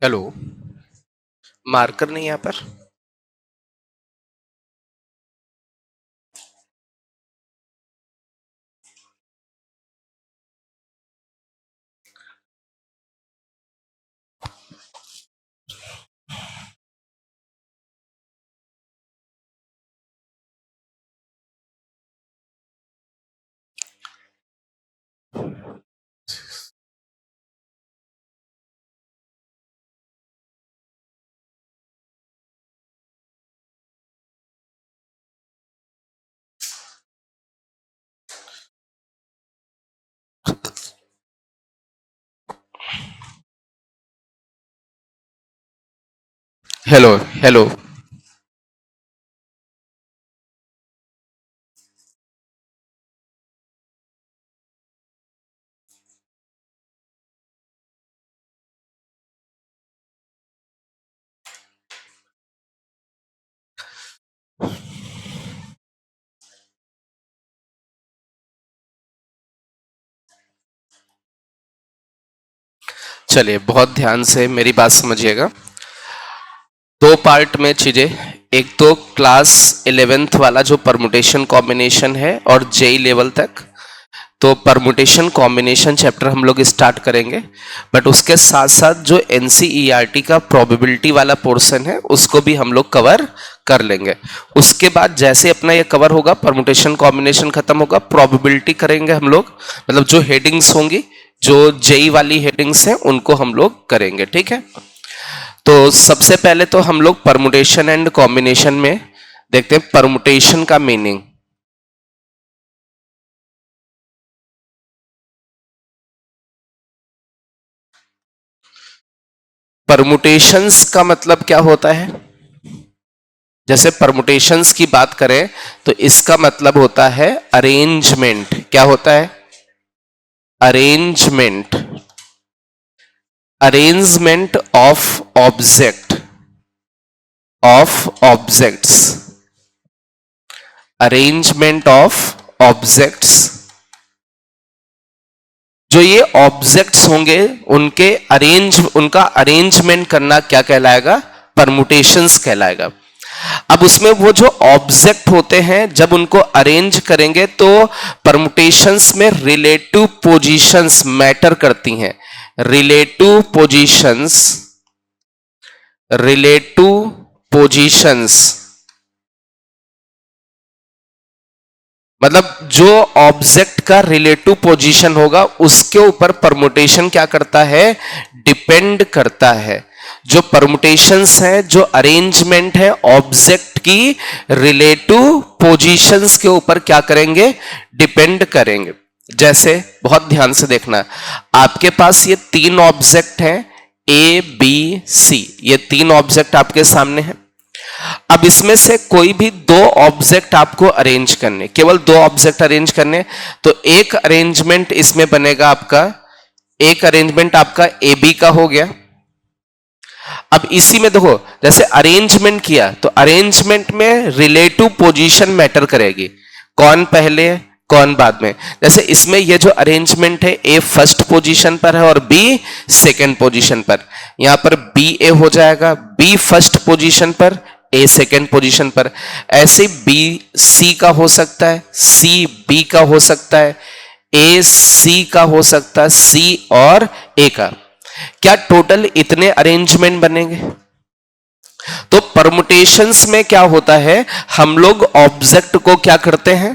Hello. Marker नहीं यहाँ पर। Hello hello. चलिए, बहुत ध्यान से मेरी बात समझिएगा। दो पार्ट में चीजें। एक तो क्लास 11th वाला जो परमुटेशन कॉम्बिनेशन है और जेई लेवल तक, तो परमुटेशन कॉम्बिनेशन चैप्टर हम लोग स्टार्ट करेंगे। बट उसके साथ साथ जो एनसीईआरटी का प्रोबेबिलिटी वाला पोर्शन है उसको भी हम लोग कवर कर लेंगे। उसके बाद जैसे अपना ये कवर होगा, परमुटेशन कॉम्बिनेशन खत्म होगा, प्रोबेबिलिटी करेंगे हम लोग। मतलब जो हेडिंग्स होंगी, जो जेई वाली हेडिंग्स हैं, उनको हम लोग करेंगे। ठीक है। तो सबसे पहले तो हम लोग परमुटेशन एंड कॉम्बिनेशन में देखते हैं परमुटेशन का मीनिंग। परमुटेशंस का मतलब क्या होता है? जैसे परमुटेशंस की बात करें तो इसका मतलब होता है अरेंजमेंट। क्या होता है? Arrangement. Arrangement of objects. Arrangement of objects. जो ये ऑब्जेक्ट्स होंगे उनका अरेंजमेंट करना क्या कहलाएगा? परमुटेशंस कहलाएगा। अब उसमें वो जो ऑब्जेक्ट होते हैं, जब उनको अरेंज करेंगे तो परमुटेशंस में रिलेटिव पोजीशंस मैटर करती हैं। रिलेटिव पोजीशंस मतलब जो ऑब्जेक्ट का रिलेटिव पोजीशन होगा उसके ऊपर परमुटेशन क्या करता है? डिपेंड करता है। जो परमुटेशंस है, जो अरेंजमेंट है, ऑब्जेक्ट की रिलेटिव पोजीशंस के ऊपर क्या करेंगे? डिपेंड करेंगे। जैसे बहुत ध्यान से देखना, आपके पास ये तीन ऑब्जेक्ट हैं, ए बी सी। ये तीन ऑब्जेक्ट आपके सामने हैं। अब इसमें से कोई भी दो ऑब्जेक्ट आपको अरेंज करने, केवल दो ऑब्जेक्ट अरेंज करने। तो एक अरेंजमेंट इसमें बनेगा आपका, एक अरेंजमेंट आपका ए बी का हो गया। अब इसी में देखो, जैसे अरेंजमेंट किया तो अरेंजमेंट में रिलेटिव पोजीशन मैटर करेगी, कौन पहले कौन बाद में। जैसे इसमें ये जो अरेंजमेंट है, ए फर्स्ट पोजीशन पर है और बी सेकंड पोजीशन पर। यहां पर बी ए हो जाएगा, बी फर्स्ट पोजीशन पर, ए सेकंड पोजीशन पर। ऐसे बी सी का हो सकता है, सी बी का हो सकता है, ए सी का हो सकता है, सी और ए का। क्या टोटल इतने अरेंजमेंट बनेंगे? तो परमुटेशंस में क्या होता है, हम लोग ऑब्जेक्ट को क्या करते हैं?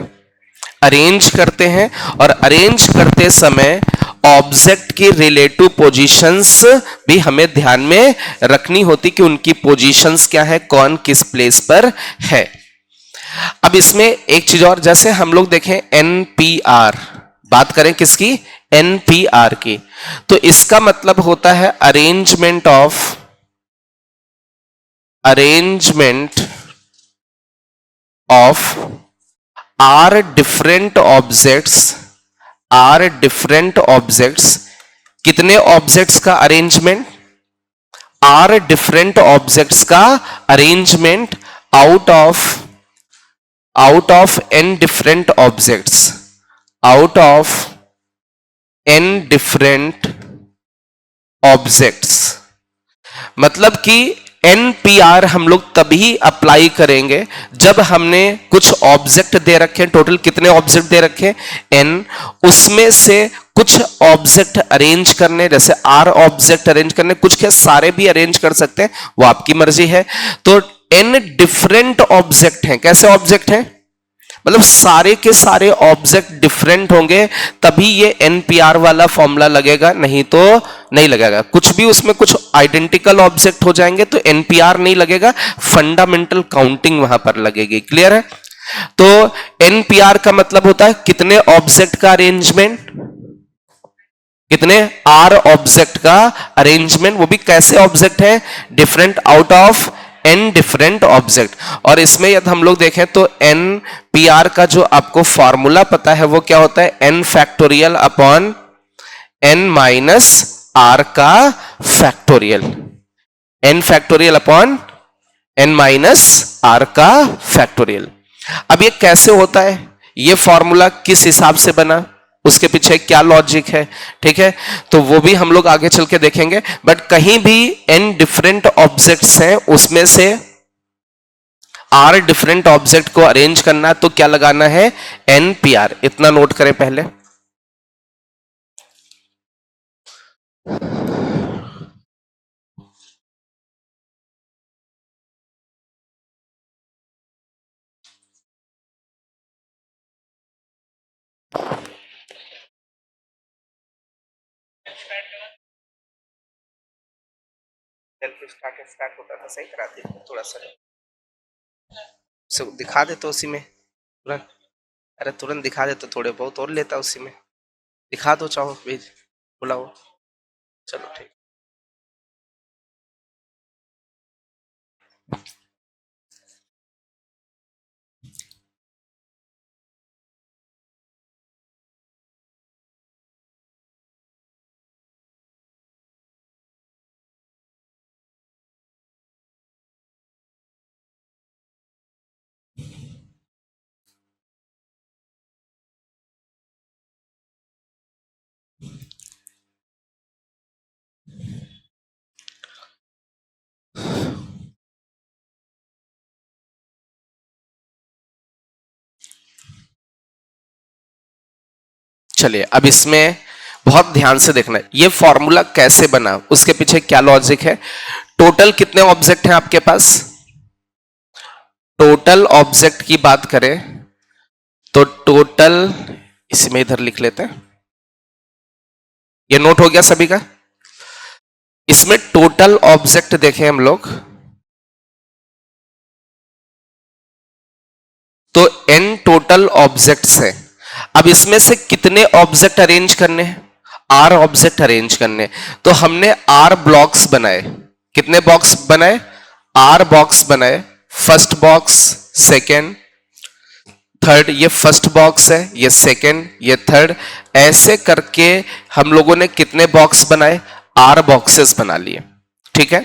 अरेंज करते हैं। और अरेंज करते समय ऑब्जेक्ट की रिलेटिव पोजीशंस भी हमें ध्यान में रखनी होती कि उनकी पोजीशंस क्या है, कौन किस प्लेस पर है। अब इसमें एक चीज और, जैसे हम लोग देखें एनपीआर, बात करें किसकी? एनपीआर की। तो इसका मतलब होता है arrangement of r different objects. कितने ऑब्जेक्ट्स का अरेंजमेंट? आर डिफरेंट ऑब्जेक्ट्स का arrangement out of n different objects, out of n different objects. मतलब कि NPR हम लोग तभी अप्लाई करेंगे जब हमने कुछ ऑब्जेक्ट दे रखे, टोटल कितने ऑब्जेक्ट दे रखे n, उसमें से कुछ ऑब्जेक्ट अरेंज करने, जैसे R ऑब्जेक्ट अरेंज करने, कुछ के सारे भी अरेंज कर सकते हैं, वो आपकी मर्जी है। तो n डिफरेंट ऑब्जेक्ट हैं। कैसे ऑब्जेक्ट हैं? मतलब सारे के सारे ऑब्जेक्ट डिफरेंट होंगे तभी ये NPR वाला फॉर्मूला लगेगा, नहीं तो नहीं लगेगा। कुछ भी उसमें कुछ आइडेंटिकल ऑब्जेक्ट हो जाएंगे तो NPR नहीं लगेगा, फंडामेंटल काउंटिंग वहां पर लगेगी। क्लियर है? तो NPR का मतलब होता है कितने ऑब्जेक्ट का अरेंजमेंट, कितने R ऑब्जेक्ट का अरेंजमेंट, वो भी कैसे ऑब्जेक्ट है, different out of n different object. और इसमें यदि हम लोग देखें तो NPR का जो आपको फॉर्मूला पता है वो क्या होता है, n factorial upon n minus r का factorial, n factorial upon n minus r का फैक्टोरियल। अब ये कैसे होता है, ये फॉर्मूला किस हिसाब से बना, उसके पीछे क्या लॉजिक है, ठीक है, तो वो भी हम लोग आगे चल के देखेंगे। बट कहीं भी n डिफरेंट ऑब्जेक्ट्स हैं, उसमें से r डिफरेंट ऑब्जेक्ट को अरेंज करना है तो क्या लगाना है, NPR। इतना नोट करें पहले। स्टार्ट होता था, सही कराते थोड़ा सा दिखा दे तो उसी में तुरंत, अरे तुरंत दिखा दे तो थोड़े बहुत और लेता उसी में, दिखा दो चाहो प्लीज, बुलाओ। चलो ठीक। चलिए अब इसमें बहुत ध्यान से देखना है, ये फॉर्मूला कैसे बना, उसके पीछे क्या लॉजिक है। टोटल कितने ऑब्जेक्ट हैं आपके पास, टोटल ऑब्जेक्ट की बात करें तो टोटल, इसमें इधर लिख लेते हैं, ये नोट हो गया सभी का। इसमें टोटल ऑब्जेक्ट देखें हम लोग तो n टोटल ऑब्जेक्ट्स है। अब इसमें से कितने ऑब्जेक्ट अरेंज करने हैं, R ऑब्जेक्ट अरेंज करने, तो हमने R ब्लॉक्स बनाए। कितने बॉक्स बनाए, R बॉक्स बनाए, फर्स्ट बॉक्स, सेकेंड, थर्ड, ये फर्स्ट बॉक्स है, ये सेकेंड, ये थर्ड, ऐसे करके हम लोगों ने कितने बॉक्स बनाए, R बॉक्सेस बना लिए। ठीक है,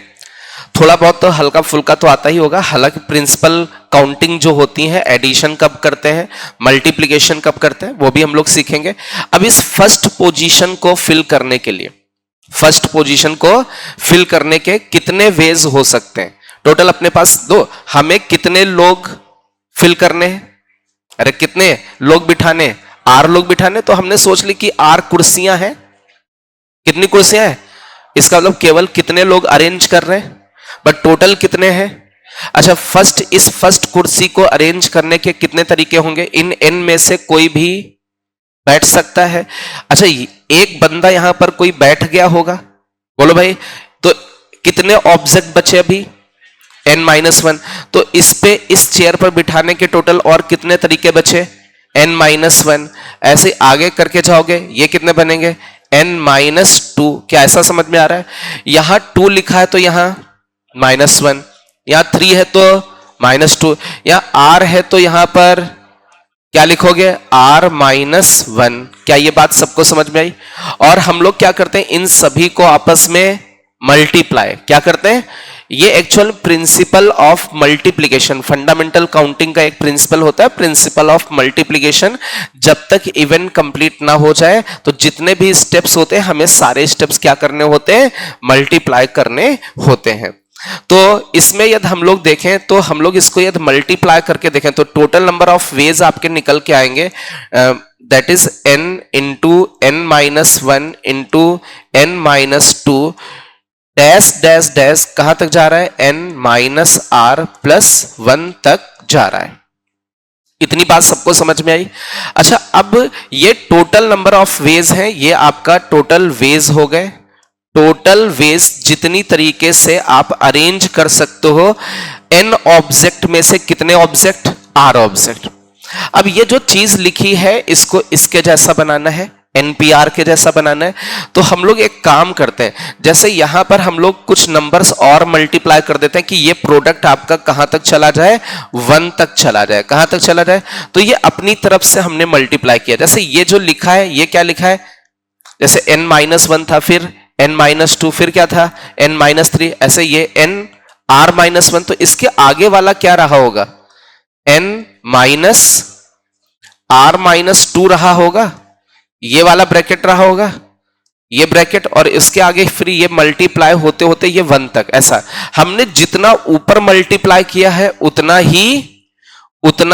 थोड़ा बहुत तो हल्का फुल्का तो आता ही होगा, हालांकि प्रिंसिपल काउंटिंग जो होती है, एडिशन कब करते हैं, मल्टीप्लिकेशन कब करते हैं, वो भी हम लोग सीखेंगे। अब इस फर्स्ट पोजीशन को फिल करने के लिए, फर्स्ट पोजीशन को फिल करने के कितने वेज हो सकते हैं, टोटल अपने पास दो, हमें कितने लोग फिल करने हैं, अरे कितने लोग बिठाने, R लोग बिठाने, तो हमने सोच ली कि R कुर्सियां हैं। कितनी कुर्सियां हैं, इसका मतलब केवल कितने लोग अरेंज कर रहे हैं, बट टोटल कितने हैं। अच्छा, इस फर्स्ट कुर्सी को अरेंज करने के कितने तरीके होंगे, इन n में से कोई भी बैठ सकता है। अच्छा, एक बंदा यहां पर कोई बैठ गया होगा, बोलो भाई, तो कितने ऑब्जेक्ट बचे अभी, n-1, तो इस चेयर पर बिठाने के टोटल और कितने तरीके बचे, n-1। ऐसे आगे करके जाओगे, ये कितने बनेंगे, n-2। क्या ऐसा समझ में आ रहा है, यहां 2 लिखा है तो यहां -1, यहां 3 है तो -2, यहां R है तो यहां पर क्या लिखोगे, R-1। क्या ये बात सबको समझ में आई। और हम लोग क्या करते हैं, इन सभी को आपस में मल्टीप्लाई क्या करते हैं, ये actual principle of multiplication, fundamental counting का एक प्रिंसिपल होता है, प्रिंसिपल ऑफ मल्टीप्लिकेशन। जब तक इवेंट कंप्लीट ना हो जाए तो जितने भी स्टेप्स होते हैं हमें सारे स्टेप्स क्या करने होते हैं, मल्टीप्लाई करने होते हैं। तो इसमें यदि हम लोग देखें तो हम लोग इसको यदि मल्टीप्लाई करके देखें तो टोटल नंबर ऑफ वेज आपके निकल के आएंगे, that is n into n minus one into n minus two dash dash dash कहां तक जा रहा है, n minus r plus one तक जा रहा है। इतनी बात सबको समझ में आई। अच्छा, अब ये टोटल नंबर ऑफ वेज हैं, ये आपका टोटल वेज हो गए। टोटल वेज जितनी तरीके से आप अरेंज कर सकते हो n ऑब्जेक्ट में से कितने ऑब्जेक्ट, r ऑब्जेक्ट। अब ये जो चीज लिखी है इसको इसके जैसा बनाना है, npr के जैसा बनाना है। तो हम लोग एक काम करते हैं, जैसे यहां पर हम लोग कुछ नंबर्स और मल्टीप्लाई कर देते हैं कि ये प्रोडक्ट आपका कहां तक चला जाए, 1 तक चला जाए। कहां तक चला जाए, तो ये अपनी तरफ से हमने मल्टीप्लाई किया। जैसे ये जो लिखा है ये क्या लिखा है, जैसे n माइनस वन था, फिर n माइनस टू, फिर क्या था n माइनस थ्री, ऐसे ये n r माइनस वन। तो इसके आगे वाला क्या रहा होगा, n minus r minus two रहा होगा, ये वाला ब्रैकेट रहा होगा, ये ब्रैकेट, और इसके आगे फिर ये मल्टीप्लाई होते होते ये 1 तक। ऐसा हमने जितना ऊपर मल्टीप्लाई किया है उतना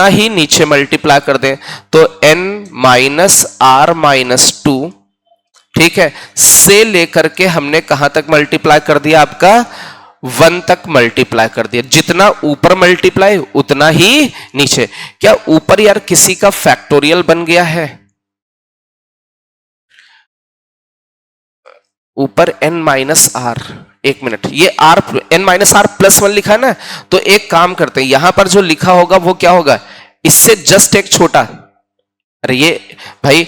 ही नीचे मल्टीप्लाई कर दें। तो n minus r minus two, ठीक है, से लेकर के हमने कहां तक मल्टीप्लाई कर दिया, आपका 1 तक मल्टीप्लाई कर दिया। जितना ऊपर मल्टीप्लाई उतना ही नीचे। क्या ऊपर यार किसी का फैक्टोरियल बन गया है, ऊपर n माइनस आर, एक मिनट, ये r n minus r plus one लिखा है ना, तो एक काम करते हैं, यहां पर जो लिखा होगा वो क्या होगा, इससे जस्ट एक छोटा, अरे ये भाई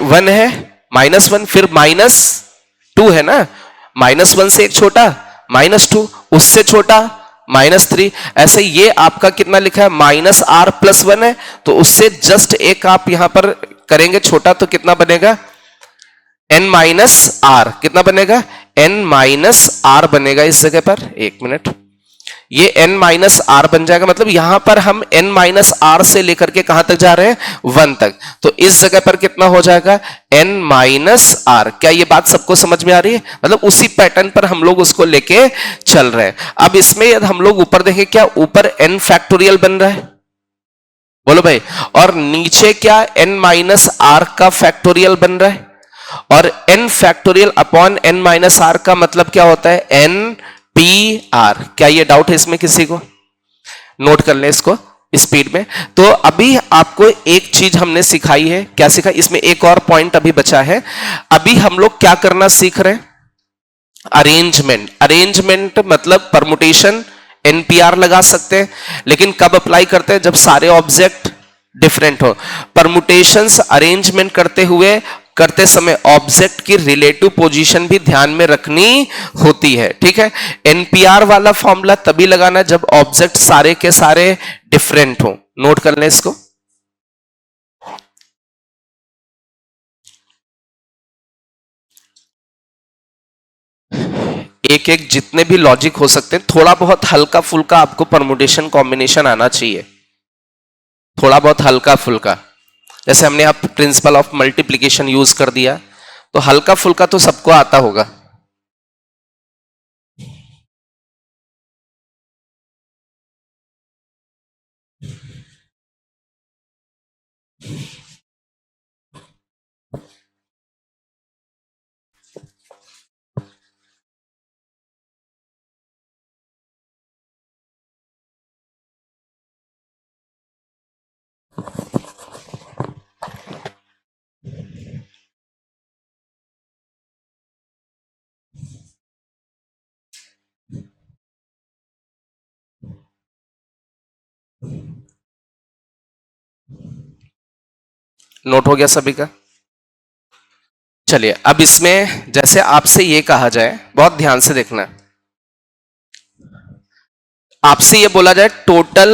वन है, माइनस वन, फिर माइनस टू है ना, माइनस वन से एक छोटा माइनस टू, उससे छोटा माइनस थ्री। ऐसे ये आपका कितना लिखा है, माइनस आर प्लस वन है, तो उससे जस्ट एक आप यहां पर करेंगे छोटा, तो कितना बनेगा, n माइनस आर, कितना बनेगा, n माइनस आर बनेगा इस जगह पर। एक मिनट, ये n माइनस आर बन जाएगा, मतलब यहां पर हम n माइनस आर से लेकर के कहां तक जा रहे हैं, 1 तक। तो इस जगह पर कितना हो जाएगा, n माइनस आर। क्या ये बात सबको समझ में आ रही है, मतलब उसी पैटर्न पर हम लोग उसको लेके चल रहे हैं। अब इसमें यदि हम लोग ऊपर देखें, क्या ऊपर n फैक्टोरियल बन रहा है, बोलो भाई, और नीचे क्या n माइनस आर का फैक्टोरियल बन रहा है, और n factorial upon n minus r का मतलब क्या होता है, n पी आर। क्या ये डाउट है इसमें किसी को, नोट कर ले इसको स्पीड में। तो अभी आपको एक चीज हमने सिखाई है, क्या सिखा, इसमें एक और पॉइंट अभी बचा है। अभी हम लोग क्या करना सीख रहे हैं, अरेंजमेंट। अरेंजमेंट मतलब परमुटेशन एनपीआर लगा सकते हैं, लेकिन कब अप्लाई करते हैं, जब सारे ऑब्जेक्ट डिफरेंट हो। परमुटेशंस अरेंजमेंट करते समय ऑब्जेक्ट की रिलेटिव पोजीशन भी ध्यान में रखनी होती है, ठीक है। एनपीआर वाला फॉर्मूला तभी लगाना जब ऑब्जेक्ट सारे के सारे डिफरेंट हो। नोट कर लें इसको। एक एक जितने भी लॉजिक हो सकते हैं, थोड़ा बहुत हल्का फुल्का आपको परमुटेशन कॉम्बिनेशन आना चाहिए, थोड़ा बहुत हल्का फुल्का। जैसे हमने आप प्रिंसिपल ऑफ मल्टीप्लिकेशन यूज कर दिया, तो हल्का फुल्का तो सबको आता होगा। नोट हो गया सभी का। चलिए अब इसमें जैसे आपसे ये कहा जाए, बहुत ध्यान से देखना, आपसे ये बोला जाए टोटल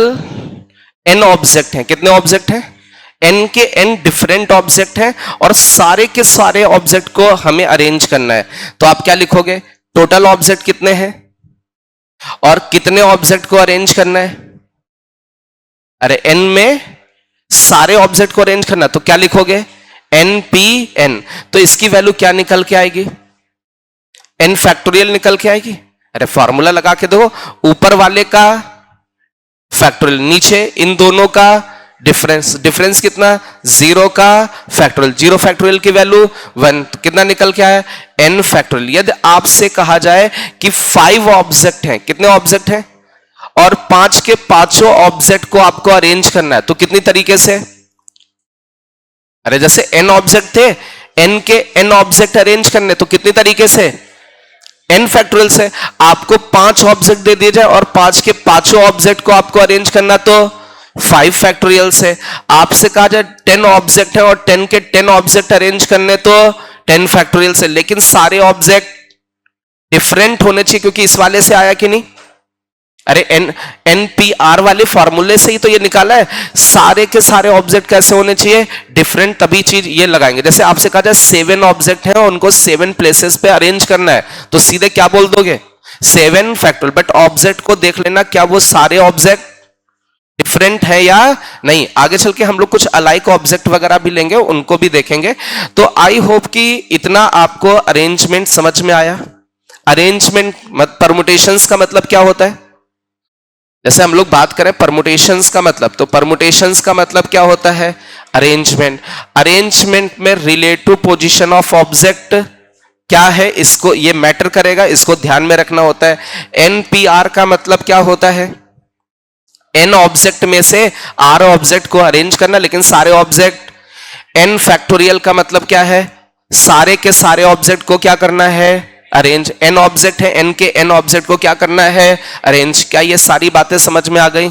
n ऑब्जेक्ट हैं। कितने ऑब्जेक्ट हैं, n के n डिफरेंट ऑब्जेक्ट हैं, और सारे के सारे ऑब्जेक्ट को हमें अरेंज करना है। तो आप क्या लिखोगे, टोटल ऑब्जेक्ट कितने हैं और कितने ऑब्जेक्ट को अरेंज करना है? अरे n में सारे ऑब्जेक्ट को अरेंज करना, तो क्या लिखोगे? npn। तो इसकी वैल्यू क्या निकल के आएगी? n फैक्टोरियल निकल के आएगी। अरे फॉर्मूला लगा के देखो, ऊपर वाले का फैक्टोरियल, नीचे इन दोनों का डिफरेंस, डिफरेंस कितना? 0 का फैक्टोरियल, 0 फैक्टोरियल की वैल्यू 1, तो कितना निकल के आया? n factorial. यदि आपसे कहा जाए कि 5 ऑब्जेक्ट हैं, कितने ऑब्जेक्ट हैं, और 5 के पांचों ऑब्जेक्ट को आपको अरेंज करना है, तो कितनी तरीके से? अरे जैसे n ऑब्जेक्ट थे, n के n ऑब्जेक्ट अरेंज करने, तो कितनी तरीके से? n फैक्टोरियल से। आपको 5 ऑब्जेक्ट दे दिए जाए और 5 के पांचों ऑब्जेक्ट को आपको अरेंज करना, तो 5 फैक्टोरियल से। आपसे कहा जाए 10 ऑब्जेक्ट है और 10 के 10 ऑब्जेक्ट अरेंज करने, तो 10 फैक्टोरियल से। लेकिन सारे ऑब्जेक्ट डिफरेंट होने चाहिए, क्योंकि इस वाले से आया कि नहीं? अरे NPR वाले फॉर्मूले से ही तो ये निकाला है। सारे के सारे ऑब्जेक्ट कैसे होने चाहिए? डिफरेंट, तभी चीज ये लगाएंगे। जैसे आपसे कहा जाए 7 ऑब्जेक्ट हैं और उनको 7 प्लेसेस पे अरेंज करना है, तो सीधे क्या बोल दोगे? 7 फैक्टोरियल। बट ऑब्जेक्ट को देख लेना, क्या वो सारे ऑब्जेक्ट डिफरेंट है या नहीं। आगे चल के हम लोग कुछ अलाइक ऑब्जेक्ट वगैरह भी लेंगे, उनको भी देखेंगे। तो आई होप कि इतना आपको अरेंजमेंट समझ में आया। अरेंजमेंट परमुटेशंस का मतलब क्या होता है? जैसे हम लोग बात करें परमुटेशंस का मतलब, तो परमुटेशंस का मतलब क्या होता है? अरेंजमेंट। अरेंजमेंट में रिलेटिव पोजीशन ऑफ ऑब्जेक्ट क्या है, इसको ये मैटर करेगा, इसको ध्यान में रखना होता है। NPR का मतलब क्या होता है? n ऑब्जेक्ट में से r ऑब्जेक्ट को अरेंज करना, लेकिन सारे ऑब्जेक्ट। n फैक्टोरियल का मतलब क्या है? सारे के सारे ऑब्जेक्ट को क्या करना है? अरेंज। n ऑब्जेक्ट है, n के n ऑब्जेक्ट को क्या करना है? अरेंज। क्या ये सारी बातें समझ में आ गई?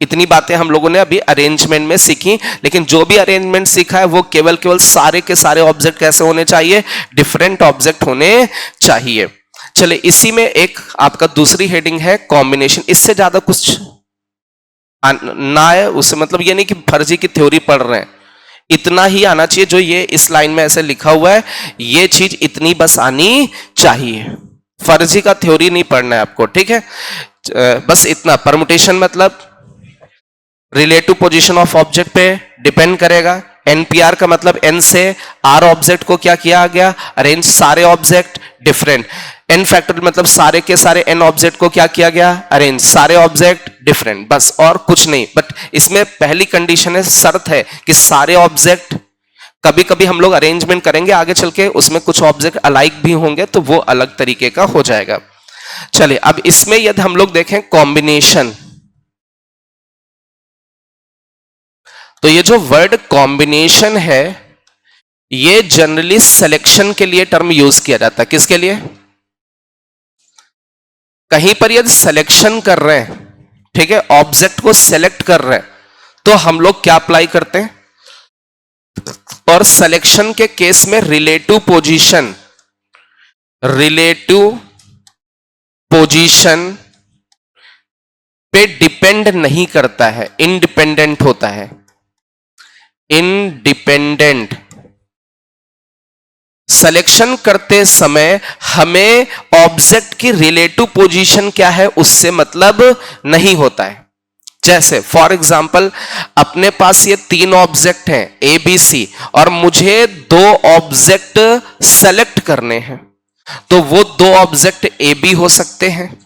इतनी बातें हम लोगों ने अभी अरेंजमेंट में सीखी, लेकिन जो भी अरेंजमेंट सीखा है वो केवल सारे के सारे ऑब्जेक्ट कैसे होने चाहिए? डिफरेंट ऑब्जेक्ट होने चाहिए। चले, इसी में एक आपका दूसरी हेडिंग है कॉम्बिनेशन। इससे ज्यादा कुछ ना है, उससे मतलब ये नहीं कि फर्जी की थ्योरी पढ़ रहे हैं, इतना ही आना चाहिए जो ये इस लाइन में ऐसे लिखा हुआ है, ये चीज इतनी बस आनी चाहिए। फर्जी का थ्योरी नहीं पढ़ना है आपको, ठीक है? बस इतना। परमुटेशन मतलब रिलेटिव पोजीशन ऑफ ऑब्जेक्ट पे डिपेंड करेगा। NPR का मतलब n से r ऑब्जेक्ट को क्या किया गया? अरेंज। सारे ऑब्जेक्ट डिफरेंट। n फैक्टोरियल मतलब सारे के सारे n ऑब्जेक्ट को क्या किया गया? अरेंज। सारे ऑब्जेक्ट डिफरेंट, बस और कुछ नहीं। बट इसमें पहली कंडीशन है, शर्त है कि सारे ऑब्जेक्ट, कभी कभी हम लोग अरेंजमेंट करेंगे आगे चल के, उसमें कुछ ऑब्जेक्ट अलाइक भी होंगे, तो वो अलग तरीके का हो जाएगा। चलिए, अब इसमें यदि हम लोग देखें कॉम्बिनेशन, तो ये जो वर्ड कॉम्बिनेशन है, ये जनरली सिलेक्शन के लिए टर्म यूज किया जाता है। किसके लिए? कहीं पर यदि सिलेक्शन कर रहे हैं, ठीक है, ऑब्जेक्ट को सिलेक्ट कर रहे हैं, तो हम लोग क्या अप्लाई करते हैं? और सिलेक्शन के केस में रिलेटिव पोजीशन, रिलेटिव पोजीशन पे डिपेंड नहीं करता है, इंडिपेंडेंट होता है। इंडिपेंडेंट। सिलेक्शन करते समय हमें ऑब्जेक्ट की रिलेटिव पोजीशन क्या है उससे मतलब नहीं होता है। जैसे फॉर एग्जांपल, अपने पास ये 3 ऑब्जेक्ट हैं ABC, और मुझे 2 ऑब्जेक्ट सेलेक्ट करने हैं, तो वो 2 ऑब्जेक्ट AB हो सकते हैं,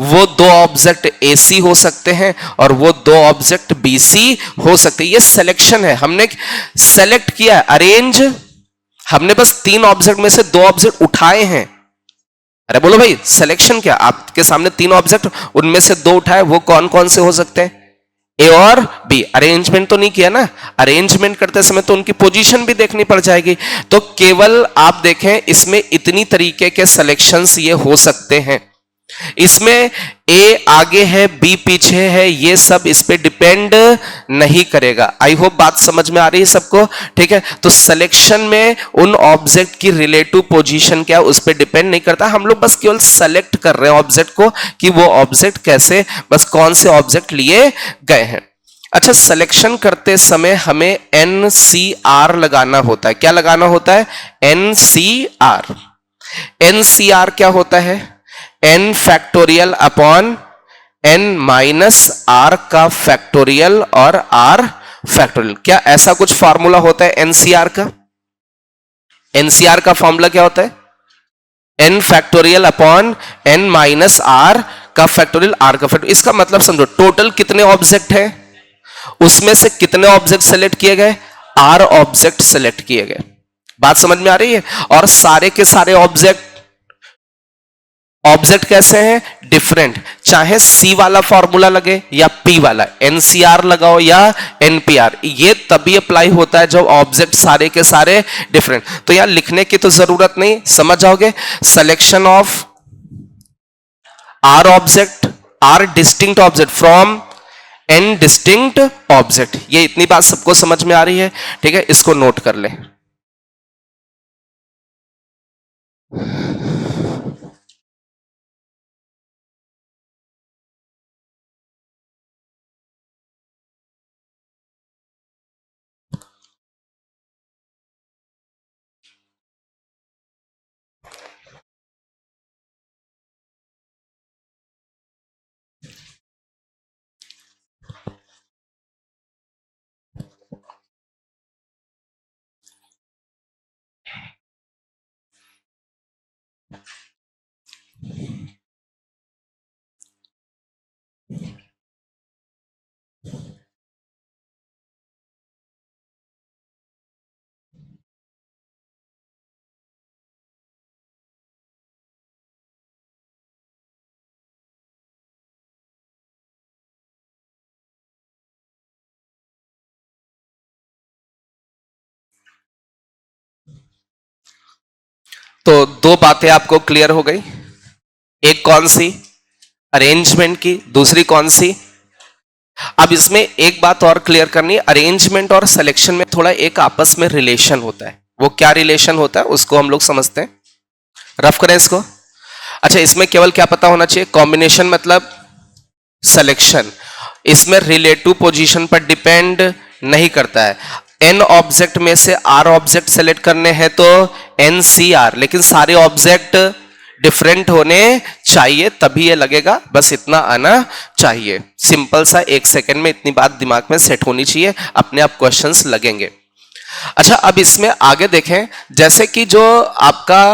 वो 2 ऑब्जेक्ट AC हो सकते हैं, और वो 2 ऑब्जेक्ट BC हो सकते हैं। ये सिलेक्शन है, हमने सेलेक्ट किया है। अरेंज, हमने बस 3 ऑब्जेक्ट में से 2 ऑब्जेक्ट उठाए हैं। अरे बोलो भाई, सिलेक्शन क्या? आपके सामने 3 ऑब्जेक्ट, उनमें से 2 उठाए, वो कौन कौन से हो सकते हैं? A और B। अरेंजमेंट तो नहीं किया ना। अरेंजमेंट करते समय तो उनकी पोजीशन भी देखनी पड़ जाएगी। तो केवल आप देखें, इसमें इतनी तरीके के सिलेक्शंस ये हो सकते हैं। इसमें A आगे है, B पीछे है, ये सब इस पे डिपेंड नहीं करेगा। आई होप बात समझ में आ रही है सबको, ठीक है? तो सिलेक्शन में उन ऑब्जेक्ट की रिलेटिव पोजीशन क्या उस पे डिपेंड नहीं करता। हम लोग बस केवल सेलेक्ट कर रहे हैं ऑब्जेक्ट को कि वो ऑब्जेक्ट कैसे, बस कौन से ऑब्जेक्ट लिए गए हैं। अच्छा, सिलेक्शन करते समय हमें NCR लगाना होता है। क्या लगाना होता है? NCR। एनसीआर क्या होता है? n factorial upon n minus r का फैक्टोरियल और r फैक्टोरियल। क्या ऐसा कुछ फॉर्मूला होता है एनसीआर का? एनसीआर का फॉर्मूला क्या होता है? n factorial upon n minus r का फैक्टोरियल r का फैक्टोरियल। इसका मतलब समझो, टोटल कितने ऑब्जेक्ट हैं, उसमें से कितने ऑब्जेक्ट सेलेक्ट किए गए? r ऑब्जेक्ट सेलेक्ट किए गए। बात समझ में आ रही है? और सारे के सारे ऑब्जेक्ट कैसे हैं? डिफरेंट। चाहे C वाला फॉर्मूला लगे या P वाला, NCR लगाओ या NPR, ये तभी अप्लाई होता है जब ऑब्जेक्ट सारे के सारे डिफरेंट। तो यहां लिखने की तो जरूरत नहीं, समझ जाओगे। Selection of R object, R distinct object from N distinct object. ये इतनी बात सबको समझ में आ रही है? ठीक है, इसको नोट कर ले। तो दो बातें आपको क्लियर हो गई। एक कौन सी? अरेंजमेंट की। दूसरी कौन सी? अब इसमें एक बात और क्लियर करनी है, अरेंजमेंट और सिलेक्शन में थोड़ा एक आपस में रिलेशन होता है। वो क्या रिलेशन होता है उसको हम लोग समझते हैं। रफ करें इसको। अच्छा, इसमें केवल क्या पता होना चाहिए? कॉम्बिनेशन मतलब सिलेक्शन। इसमें रिलेटिव पोजीशन पर डिपेंड नहीं करता है। n ऑब्जेक्ट में से r ऑब्जेक्ट सेलेक्ट करने हैं तो NCR, लेकिन सारे ऑब्जेक्ट डिफरेंट होने चाहिए तभी ये लगेगा। बस इतना आना चाहिए, सिंपल सा। 1 सेकंड में इतनी बात दिमाग में सेट होनी चाहिए, अपने आप क्वेश्चंस लगेंगे। अच्छा, अब इसमें आगे देखें, जैसे कि जो आपका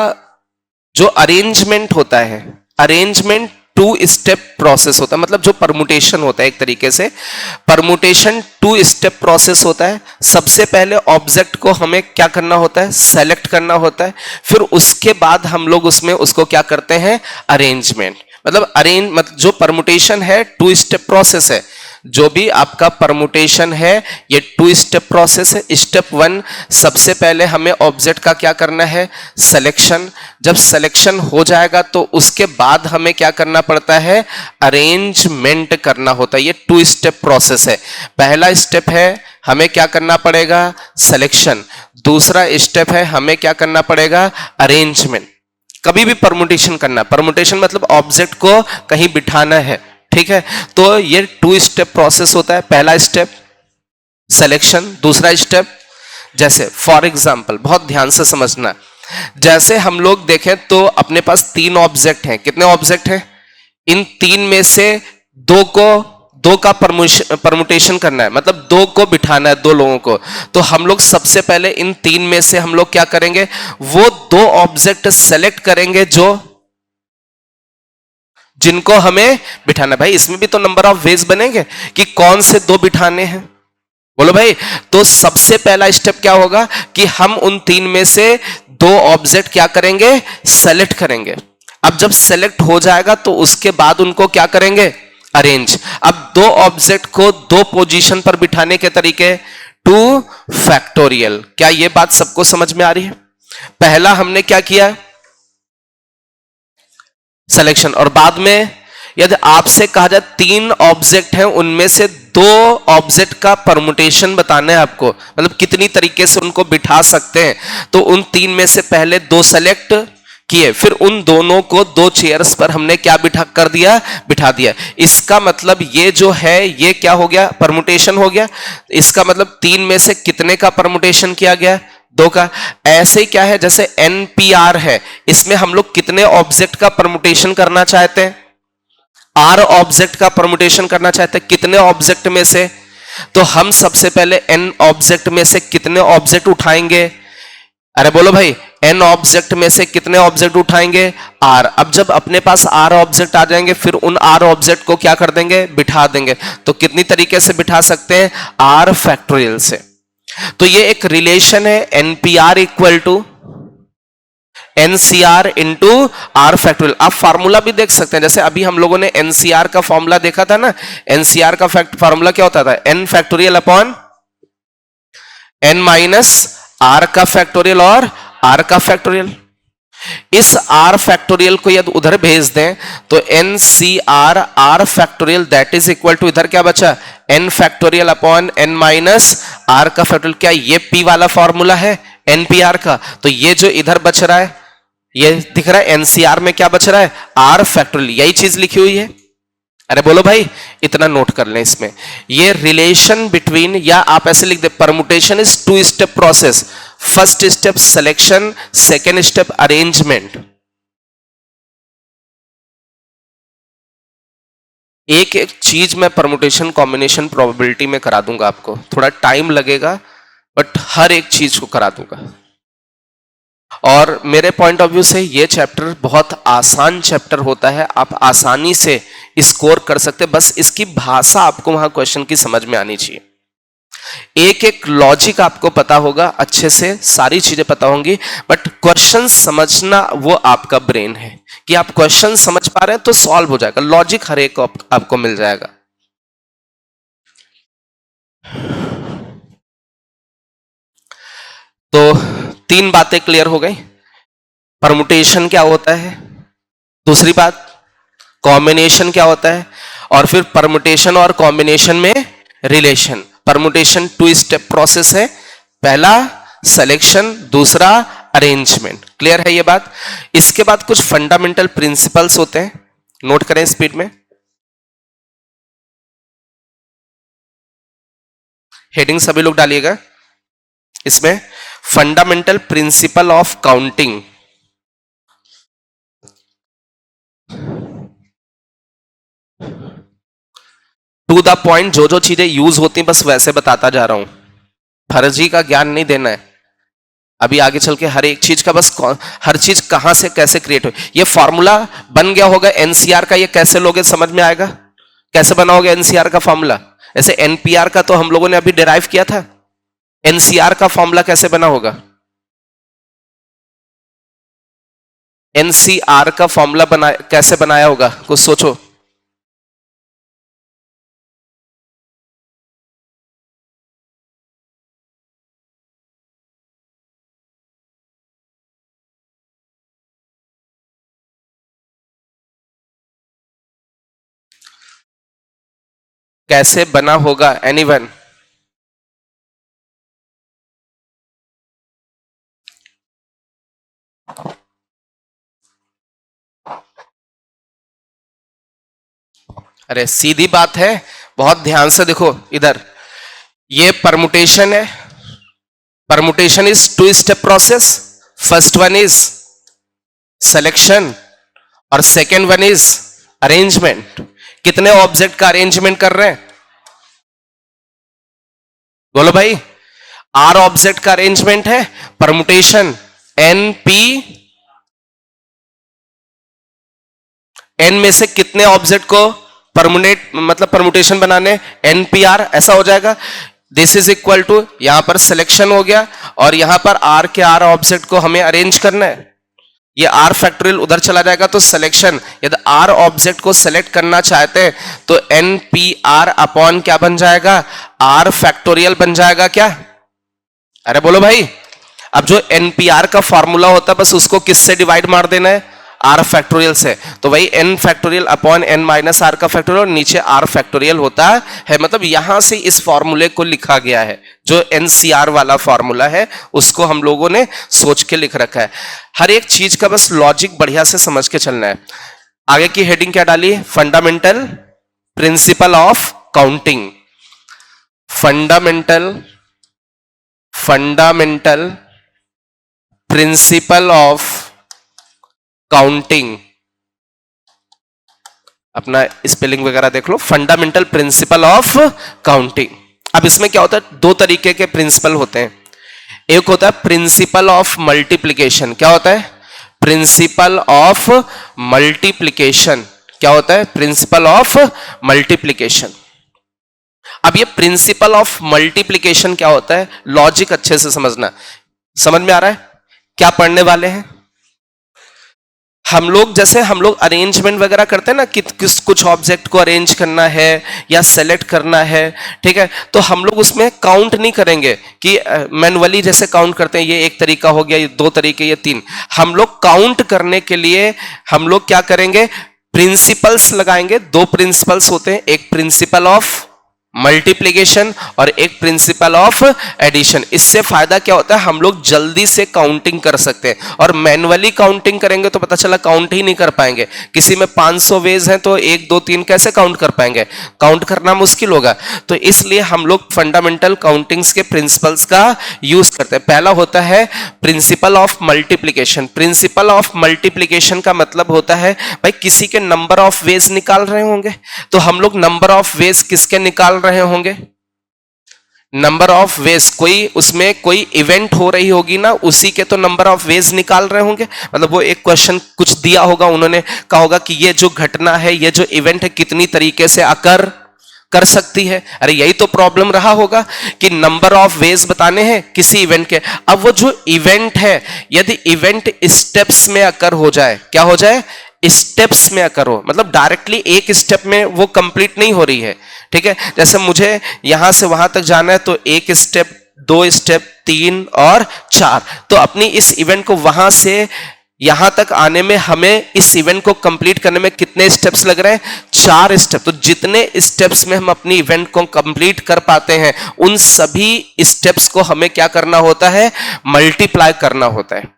जो अरेंजमेंट होता है, अरेंजमेंट 2 स्टेप प्रोसेस होता है। मतलब जो परमुटेशन होता है, एक तरीके से परमुटेशन 2 स्टेप प्रोसेस होता है। सबसे पहले ऑब्जेक्ट को हमें क्या करना होता है? सेलेक्ट करना होता है। फिर उसके बाद हम लोग उसमें उसको क्या करते हैं? अरेंजमेंट। मतलब जो परमुटेशन है 2 स्टेप प्रोसेस है। जो भी आपका परमुटेशन है ये 2 स्टेप प्रोसेस है। स्टेप 1, सबसे पहले हमें ऑब्जेक्ट का क्या करना है? सिलेक्शन। जब सिलेक्शन हो जाएगा तो उसके बाद हमें क्या करना पड़ता है? अरेंजमेंट करना होता है। ये 2 स्टेप प्रोसेस है। पहला स्टेप है हमें क्या करना पड़ेगा? सिलेक्शन। दूसरा स्टेप है हमें क्या करना पड़ेगा? अरेंजमेंट। कभी भी परमुटेशन करना, परमुटेशन मतलब ऑब्जेक्ट को कहीं बिठाना है, ठीक है। तो ये 2 स्टेप प्रोसेस होता है। पहला स्टेप सिलेक्शन, दूसरा स्टेप, जैसे फॉर एग्जांपल बहुत ध्यान से समझना, जैसे हम लोग देखें तो अपने पास 3 ऑब्जेक्ट हैं। कितने ऑब्जेक्ट हैं? इन 3 में से दो का परमुटेशन करना है, मतलब 2 को बिठाना है, 2 लोगों को। तो हम लोग सबसे पहले इन 3 में से हम लोग क्या करेंगे? वो 2 ऑब्जेक्ट सेलेक्ट करेंगे जिनको हमें बिठाना। भाई इसमें भी तो नंबर ऑफ वेज बनेंगे कि कौन से 2 बिठाने हैं, बोलो भाई। तो सबसे पहला स्टेप क्या होगा कि हम उन 3 में से 2 ऑब्जेक्ट क्या करेंगे? सेलेक्ट करेंगे। अब जब सेलेक्ट हो जाएगा तो उसके बाद उनको क्या करेंगे? अरेंज। अब 2 ऑब्जेक्ट को 2 पोजीशन पर बिठाने के तरीके 2 फैक्टोरियल। क्या ये बात सबको समझ में आ रही है? पहला हमने क्या किया? सिलेक्शन। और बाद में यदि आपसे कहा जाए 3 ऑब्जेक्ट हैं, उनमें से 2 ऑब्जेक्ट का परमुटेशन बताना है आपको, मतलब कितनी तरीके से उनको बिठा सकते हैं, तो उन 3 में से पहले 2 सेलेक्ट किए, फिर उन दोनों को 2 चेयर्स पर हमने क्या बिठा दिया। इसका मतलब ये जो है ये क्या हो गया? परमुटेशन हो गया। इसका मतलब 3 में से कितने का परमुटेशन किया गया? दो का। ऐसे ही क्या है, जैसे NPR है, इसमें हम लोग कितने ऑब्जेक्ट का परमुटेशन करना चाहते हैं? R ऑब्जेक्ट का परमुटेशन करना चाहते हैं, कितने ऑब्जेक्ट में से? तो हम सबसे पहले N ऑब्जेक्ट में से कितने ऑब्जेक्ट उठाएंगे? अरे बोलो भाई, N ऑब्जेक्ट में से कितने ऑब्जेक्ट उठाएंगे? R। अब जब अपने पास R ऑब्जेक्ट आ जाएंगे, फिर उन R ऑब्जेक्ट को क्या कर देंगे? बिठा देंगे। तो कितनी तरीके से बिठा सकते हैं? R फैक्टोरियल से। तो ये एक रिलेशन है, NPR equal to NCR into R factorial. आप फार्मूला भी देख सकते हैं, जैसे अभी हम लोगों ने NCR का फॉर्मूला देखा था ना। NCR का फार्मूला क्या होता था? N factorial upon N minus R का फैक्टोरियल और R का फैक्टोरियल। इस R फैक्टोरियल को यदि उधर भेज दें तो NCR R factorial that is equal to, इधर क्या बचा? N factorial upon N minus R का फैक्टोरियल। क्या ये P वाला फॉर्मूला है NPR का? तो ये जो इधर बच रहा है, ये दिख रहा है NCR में क्या बच रहा है? R factorial. यही चीज लिखी हुई है। अरे बोलो भाई, इतना नोट कर लें इसमें। ये रिलेशन बिटवीन, या आप ऐसे लिख दे, permutation is 2 step process. First step selection, second step arrangement. एक एक चीज मैं परमुटेशन कॉम्बिनेशन प्रोबेबिलिटी में करा दूंगा आपको, थोड़ा टाइम लगेगा बट हर एक चीज को करा दूंगा। और मेरे पॉइंट ऑफ व्यू से ये चैप्टर बहुत आसान चैप्टर होता है, आप आसानी से स्कोर कर सकते, बस इसकी भाषा आपको वहां क्वेश्चन की समझ में आनी चाहिए। एक एक लॉजिक आपको पता होगा अच्छे से, सारी चीजें पता होंगी, बट क्वेश्चन समझना वो आपका ब्रेन है कि आप क्वेश्चन समझ पा रहे हैं तो सॉल्व हो जाएगा, लॉजिक हर एक आपको मिल जाएगा। तो 3 बातें क्लियर हो गई। परमुटेशन क्या होता है, दूसरी बात कॉम्बिनेशन क्या होता है, और फिर परमुटेशन और कॉम्बिनेशन में रिलेशन। परमुटेशन 2 स्टेप प्रोसेस है, पहला सिलेक्शन, दूसरा अरेंजमेंट। क्लियर है ये बात? इसके बाद कुछ फंडामेंटल प्रिंसिपल्स होते हैं, नोट करें स्पीड में। हेडिंग सभी लोग डालिएगा इसमें, fundamental principle of counting. To the point, जो जो चीजें यूज होती हैं बस वैसे बताता जा रहा हूं, फर्जी का ज्ञान नहीं देना है। अभी आगे चल के हर एक चीज का बस हर चीज कहां से कैसे क्रिएट हो, ये फॉर्मूला बन गया होगा एनसीआर का, ये कैसे लोगे समझ में आएगा? कैसे बनाओगे एनसीआर का फॉर्मूला? ऐसे एनपीआर का तो हम लोगों ने अभी डिराइव किया था, एनसीआर का फॉर्मूला कैसे बना होगा? एनसीआर का फॉर्मूला कैसे बनाया होगा, कुछ सोचो। कैसे बना होगा एनीवन? अरे सीधी बात है, बहुत ध्यान से देखो इधर, ये परमुटेशन है, permutation is 2 step process. First one is selection और सेकेंड वन इज अरेंजमेंट। कितने ऑब्जेक्ट का अरेंजमेंट कर रहे हैं? बोलो भाई, आर ऑब्जेक्ट का अरेंजमेंट है, परमुटेशन एनपी, एन में से कितने ऑब्जेक्ट को परमुनेट मतलब परमुटेशन बनाने, एनपीआर, ऐसा हो जाएगा। दिस इज इक्वल टू, यहां पर सिलेक्शन हो गया और यहां पर आर के आर ऑब्जेक्ट को हमें अरेंज करना है, ये आर फैक्टोरियल उधर चला जाएगा तो सिलेक्शन, यदि आर ऑब्जेक्ट को सेलेक्ट करना चाहते हैं तो एन पी आर अपॉन क्या बन जाएगा? आर फैक्टोरियल बन जाएगा क्या? अरे बोलो भाई, अब जो एनपीआर का फॉर्मूला होता है बस उसको किससे डिवाइड मार देना है? आर फैक्टोरियल से। तो वही n factorial upon n minus r का फैक्टोरियल और नीचे आर फैक्टोरियल होता है, मतलब यहां से इस फॉर्मूले को लिखा गया है, जो एनसीआर वाला फॉर्मूला है उसको हम लोगों ने सोच के लिख रखा है। हर एक चीज का बस लॉजिक बढ़िया से समझ के चलना है। आगे की हेडिंग क्या डाली? Fundamental principle of counting. Fundamental, fundamental principle of counting, अपना स्पेलिंग वगैरह देख लो, फंडामेंटल प्रिंसिपल ऑफ काउंटिंग। अब इसमें क्या होता है, दो तरीके के प्रिंसिपल होते हैं। एक होता है प्रिंसिपल ऑफ मल्टीप्लिकेशन। क्या होता है? Principle of multiplication. क्या होता है? Principle of multiplication. अब ये प्रिंसिपल ऑफ मल्टीप्लिकेशन क्या होता है, लॉजिक अच्छे से समझना। समझ में आ रहा है क्या पढ़ने वाले हैं हम लोग? जैसे हम लोग अरेंजमेंट वगैरह करते हैं ना कि कुछ ऑब्जेक्ट को अरेंज करना है या सेलेक्ट करना है, ठीक है, तो हम लोग उसमें काउंट नहीं करेंगे कि मैनुअली जैसे काउंट करते हैं, ये एक तरीका हो गया, ये दो तरीके, ये तीन। हम लोग काउंट करने के लिए हम लोग क्या करेंगे, प्रिंसिपल्स लगाएंगे। दो प्रिंसिपल्स होते हैं, एक प्रिंसिपल ऑफ मल्टीप्लिकेशन और एक प्रिंसिपल ऑफ एडिशन। इससे फायदा क्या होता है, हम लोग जल्दी से काउंटिंग कर सकते हैं। और मैनुअली काउंटिंग करेंगे तो पता चला काउंट ही नहीं कर पाएंगे। किसी में 500 वेज हैं तो 1 2 3 कैसे काउंट कर पाएंगे, काउंट करना मुश्किल होगा। तो इसलिए हम लोग फंडामेंटल काउंटिंग्स के प्रिंसिपल्स का यूज करते हैं। पहला होता है principle of multiplication. Principle of multiplication का मतलब होता है भाई किसी के नंबर ऑफ वेज निकाल रहे होंगे तो हम लोग नंबर ऑफ वेज किसके निकाल रहे होंगे, नंबर ऑफ वेज, कोई उसमें कोई इवेंट हो रही होगी ना, उसी के तो नंबर ऑफ वेज निकाल रहे होंगे। मतलब वो एक क्वेश्चन कुछ दिया होगा, उन्होंने कहा होगा कि ये जो घटना है, ये जो इवेंट है, कितनी तरीके से अकर कर सकती है। अरे यही तो प्रॉब्लम रहा होगा कि नंबर ऑफ वेज बताने हैं किसी इवेंट के। अब वो जो इवेंट है, यदि इवेंट स्टेप्स में अकर हो जाए, क्या हो जाए, स्टेप्स में अकर हो, मतलब डायरेक्टली एक स्टेप में वो कंप्लीट नहीं हो रही है, ठीक है। जैसे मुझे यहां से वहां तक जाना है तो 1 स्टेप, 2 स्टेप, 3 और 4, तो अपनी इस इवेंट को वहां से यहां तक आने में हमें इस इवेंट को कंप्लीट करने में कितने स्टेप्स लग रहे हैं, 4 स्टेप। तो जितने स्टेप्स में हम अपनी इवेंट को कंप्लीट कर पाते हैं, उन सभी स्टेप्स को हमें क्या करना होता है, मल्टीप्लाई करना होता है।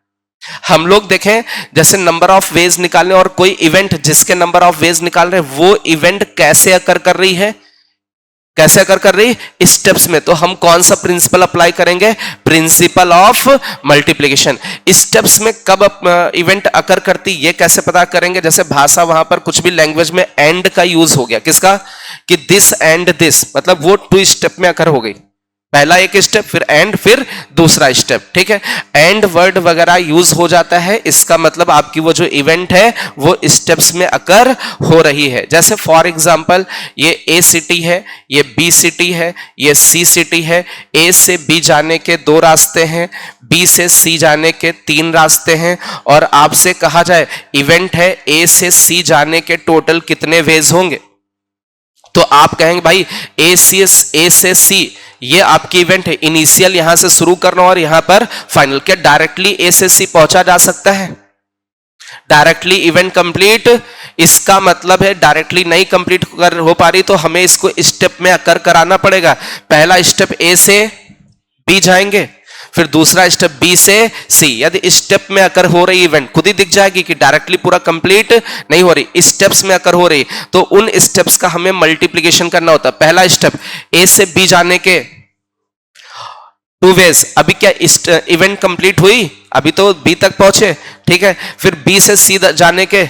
हम लोग देखें जैसे नंबर ऑफ वेज निकालने और कोई इवेंट जिसके नंबर ऑफ वेज निकाल रहे हैं, वो इवेंट कैसे अकर कर रही है, कैसे अकर कर रही, स्टेप्स में। तो हम कौन सा प्रिंसिपल अप्लाई करेंगे, प्रिंसिपल ऑफ मल्टीप्लिकेशन। स्टेप्स में कब इवेंट अकर करती, ये कैसे पता करेंगे, जैसे भाषा वहां पर कुछ भी लैंग्वेज में एंड का यूज हो गया, किसका, कि दिस एंड दिस, मतलब वो 2 स्टेप में अकर हो गई। पहला एक स्टेप, फिर एंड, फिर दूसरा स्टेप, ठीक है। एंड वर्ड वगैरह यूज हो जाता है, इसका मतलब आपकी वो जो इवेंट है वो स्टेप्स में अकर हो रही है। जैसे फॉर एग्जांपल ये ए सिटी है, ये बी सिटी है, ये सी सिटी है। ए से बी जाने के 2 रास्ते हैं, बी से सी जाने के 3 रास्ते हैं। और आपसे कहा जाए इवेंट है ए से सी जाने के टोटल कितने वेज होंगे, तो आप कहेंगे भाई ए से सी ये आपकी इवेंट है, इनिशियल यहां से शुरू करना और यहां पर फाइनल। क्या डायरेक्टली ए से सी पहुंचा जा सकता है, डायरेक्टली इवेंट कंप्लीट, इसका मतलब है डायरेक्टली नहीं कंप्लीट हो पा रही तो हमें इसको स्टेप में अकर कराना पड़ेगा। पहला स्टेप ए से बी जाएंगे, फिर दूसरा स्टेप बी से सी। यदि स्टेप में अकर हो रही इवेंट खुद ही दिख जाएगी कि डायरेक्टली पूरा कंप्लीट नहीं हो रही, स्टेप्स में अकर हो रही, तो उन स्टेप्स का हमें मल्टीप्लिकेशन करना होता है। पहला स्टेप ए से बी जाने के 2 वेज, अभी क्या इवेंट कंप्लीट हुई, अभी तो बी तक पहुंचे, ठीक है। फिर बी से सी जाने के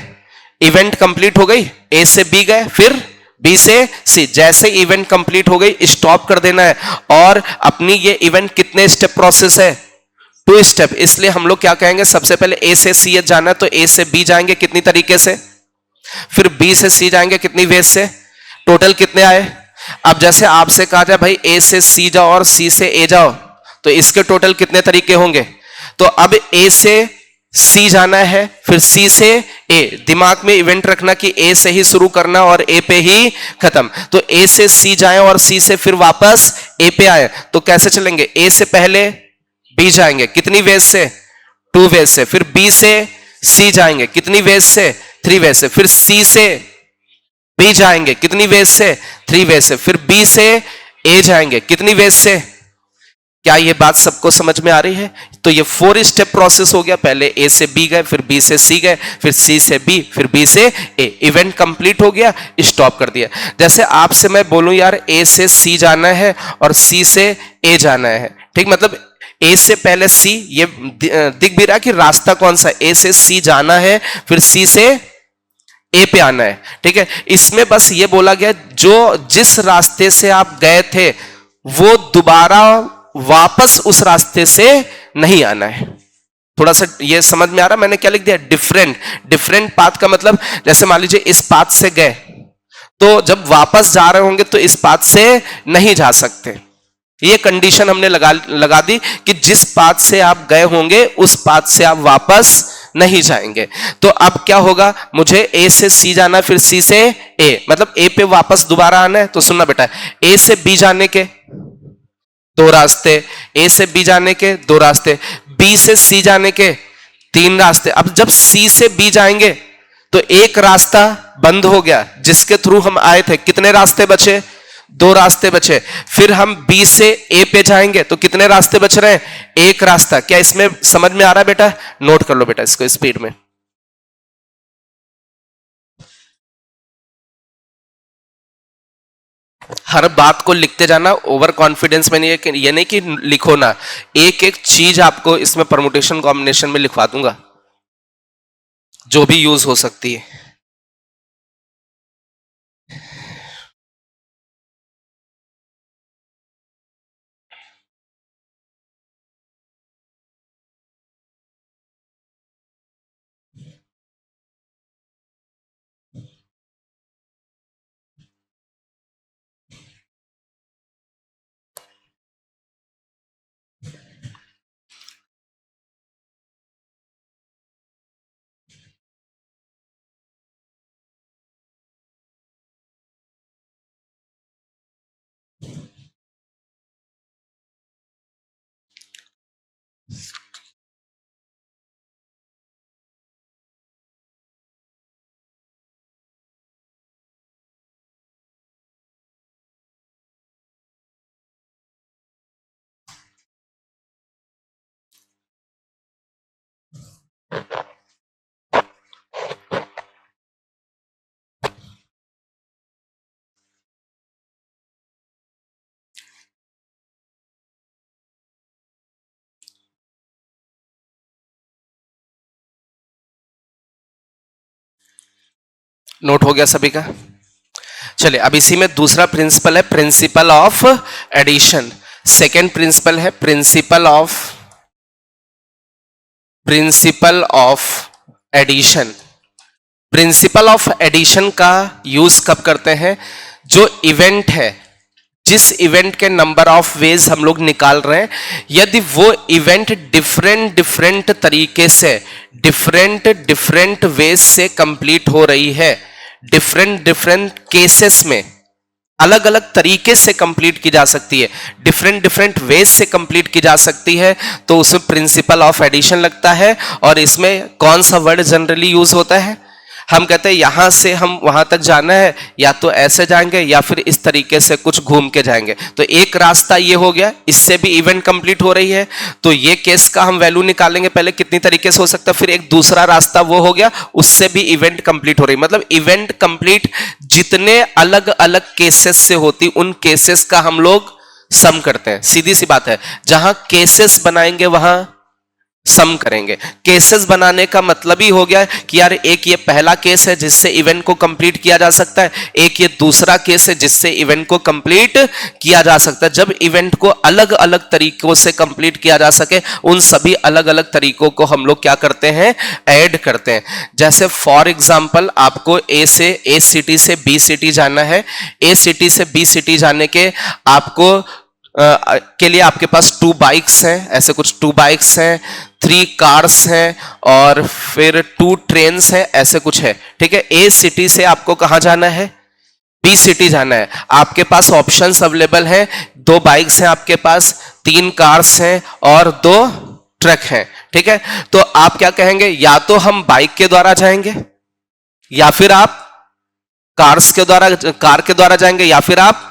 इवेंट कंप्लीट हो गई, ए से बी गए, फिर बी से सी। जैसे इवेंट कंप्लीट हो गई स्टॉप कर देना है। और अपनी ये इवेंट कितने स्टेप प्रोसेस है, 2 स्टेप। इसलिए हम लोग क्या कहेंगे, सबसे पहले ए से सी जाना है तो ए से बी जाएंगे कितनी तरीके से, फिर बी से सी जाएंगे कितनी वेज से, टोटल कितने आए। अब जैसे आपसे कहा जाए भाई ए से सी जाओ और सी से ए जाओ, तो इसके टोटल कितने तरीके होंगे। तो अब ए से सी जाना है, फिर सी से ए, दिमाग में इवेंट रखना कि ए से ही शुरू करना और ए पे ही खत्म। तो ए से सी जाए और सी से फिर वापस ए पे आए, तो कैसे चलेंगे, ए से पहले बी जाएंगे कितनी वेज से, 2 वेज से, फिर बी से सी जाएंगे कितनी वेज से, 3 वेज से, फिर सी से बी जाएंगे कितनी वेज से, 3 वेज से, फिर बी से ए जाएंगे कितनी वेज से। क्या ये बात सबको समझ में आ रही है। तो ये 4 स्टेप प्रोसेस हो गया, पहले ए से बी गए, फिर बी से सी गए, फिर सी से बी, फिर बी से ए, इवेंट कंप्लीट हो गया, स्टॉप कर दिया। जैसे आपसे मैं बोलूं यार ए से सी जाना है और सी से ए जाना है, ठीक, मतलब ए से पहले सी, ये दिख भी रहा कि रास्ता कौन सा, ए से सी जाना है, फिर सी से ए पे आना है, ठीक है। इसमें बस ये बोला गया जो जिस रास्ते से आप गए थे वो दोबारा वापस उस रास्ते से नहीं आना है। थोड़ा सा ये समझ में आ रहा, मैंने क्या लिख दिया, डिफरेंट। डिफरेंट पाथ का मतलब जैसे मान लीजिए इस पाथ से गए तो जब वापस जा रहे होंगे तो इस पाथ से नहीं जा सकते। ये कंडीशन हमने लगा दी कि जिस पाथ से आप गए होंगे उस पाथ से आप वापस नहीं जाएंगे। तो अब क्या होगा, मुझे ए से सी जाना, फिर सी से ए, मतलब ए पे वापस दोबारा आना है। तो सुनना बेटा, ए से बी जाने के दो रास्ते, ए से बी जाने के दो रास्ते, बी से सी जाने के तीन रास्ते। अब जब सी से बी जाएंगे तो एक रास्ता बंद हो गया जिसके थ्रू हम आए थे, कितने रास्ते बचे, दो रास्ते बचे। फिर हम बी से ए पे जाएंगे तो कितने रास्ते बच रहे हैं, एक रास्ता। क्या इसमें समझ में आ रहा है बेटा, नोट कर लो बेटा इसको स्पीड में। हर बात को लिखते जाना, ओवर कॉन्फिडेंस में नहीं है, ये नहीं कि लिखो ना, एक एक चीज आपको इसमें परमुटेशन कॉम्बिनेशन में लिखवा दूंगा जो भी यूज हो सकती है। नोट हो गया सभी का। चलिए अब इसी में दूसरा प्रिंसिपल है principle of addition. Second principle है principle of addition. Principle of addition का यूज कब करते हैं, जो इवेंट है, जिस इवेंट के नंबर ऑफ वेज हम लोग निकाल रहे हैं, यदि वो इवेंट डिफरेंट तरीके से डिफरेंट वेज से कंप्लीट हो रही है, डिफरेंट केसेस में अलग अलग तरीके से कंप्लीट की जा सकती है, डिफरेंट वेज से कंप्लीट की जा सकती है, तो उसमें प्रिंसिपल ऑफ एडिशन लगता है। और इसमें कौन सा वर्ड जनरली यूज होता है, हम कहते हैं यहां से हम वहां तक जाना है, या तो ऐसे जाएंगे या फिर इस तरीके से कुछ घूम के जाएंगे। तो एक रास्ता ये हो गया, इससे भी इवेंट कंप्लीट हो रही है, तो ये केस का हम वैल्यू निकालेंगे पहले कितनी तरीके से हो सकता है। फिर एक दूसरा रास्ता वो हो गया, उससे भी इवेंट कंप्लीट हो रही, मतलब इवेंट कंप्लीट जितने अलग अलग केसेस से होती, उन केसेस का हम लोग सम करते हैं। सीधी सी बात है, जहां केसेस बनाएंगे वहां सम करेंगे। केसेस बनाने का मतलब ही हो गया कि यार एक ये पहला केस है जिससे इवेंट को कंप्लीट किया जा सकता है, एक ये दूसरा केस है जिससे इवेंट को कंप्लीट किया जा सकता है। जब इवेंट को अलग अलग तरीकों से कंप्लीट किया जा सके, उन सभी अलग अलग तरीकों को हम लोग क्या करते हैं, ऐड करते हैं। जैसे फॉर एग्जांपल आपको ए सिटी से बी सिटी जाना है, ए सिटी से बी सिटी जाने के आपको के लिए आपके पास 2 बाइक्स हैं, ऐसे कुछ 2 बाइक्स हैं, 3 कार्स हैं और फिर 2 ट्रेन्स हैं, ऐसे कुछ है, ठीक है। ए सिटी से आपको कहां जाना है, बी सिटी जाना है। आपके पास ऑप्शंस अवेलेबल हैं, 2 बाइक्स हैं आपके पास, 3 कार्स हैं और 2 ट्रक हैं, ठीक है। तो आप क्या कहेंगे, या तो हम बाइक के द्वारा जाएंगे, या फिर आप कार के द्वारा जाएंगे, या फिर आप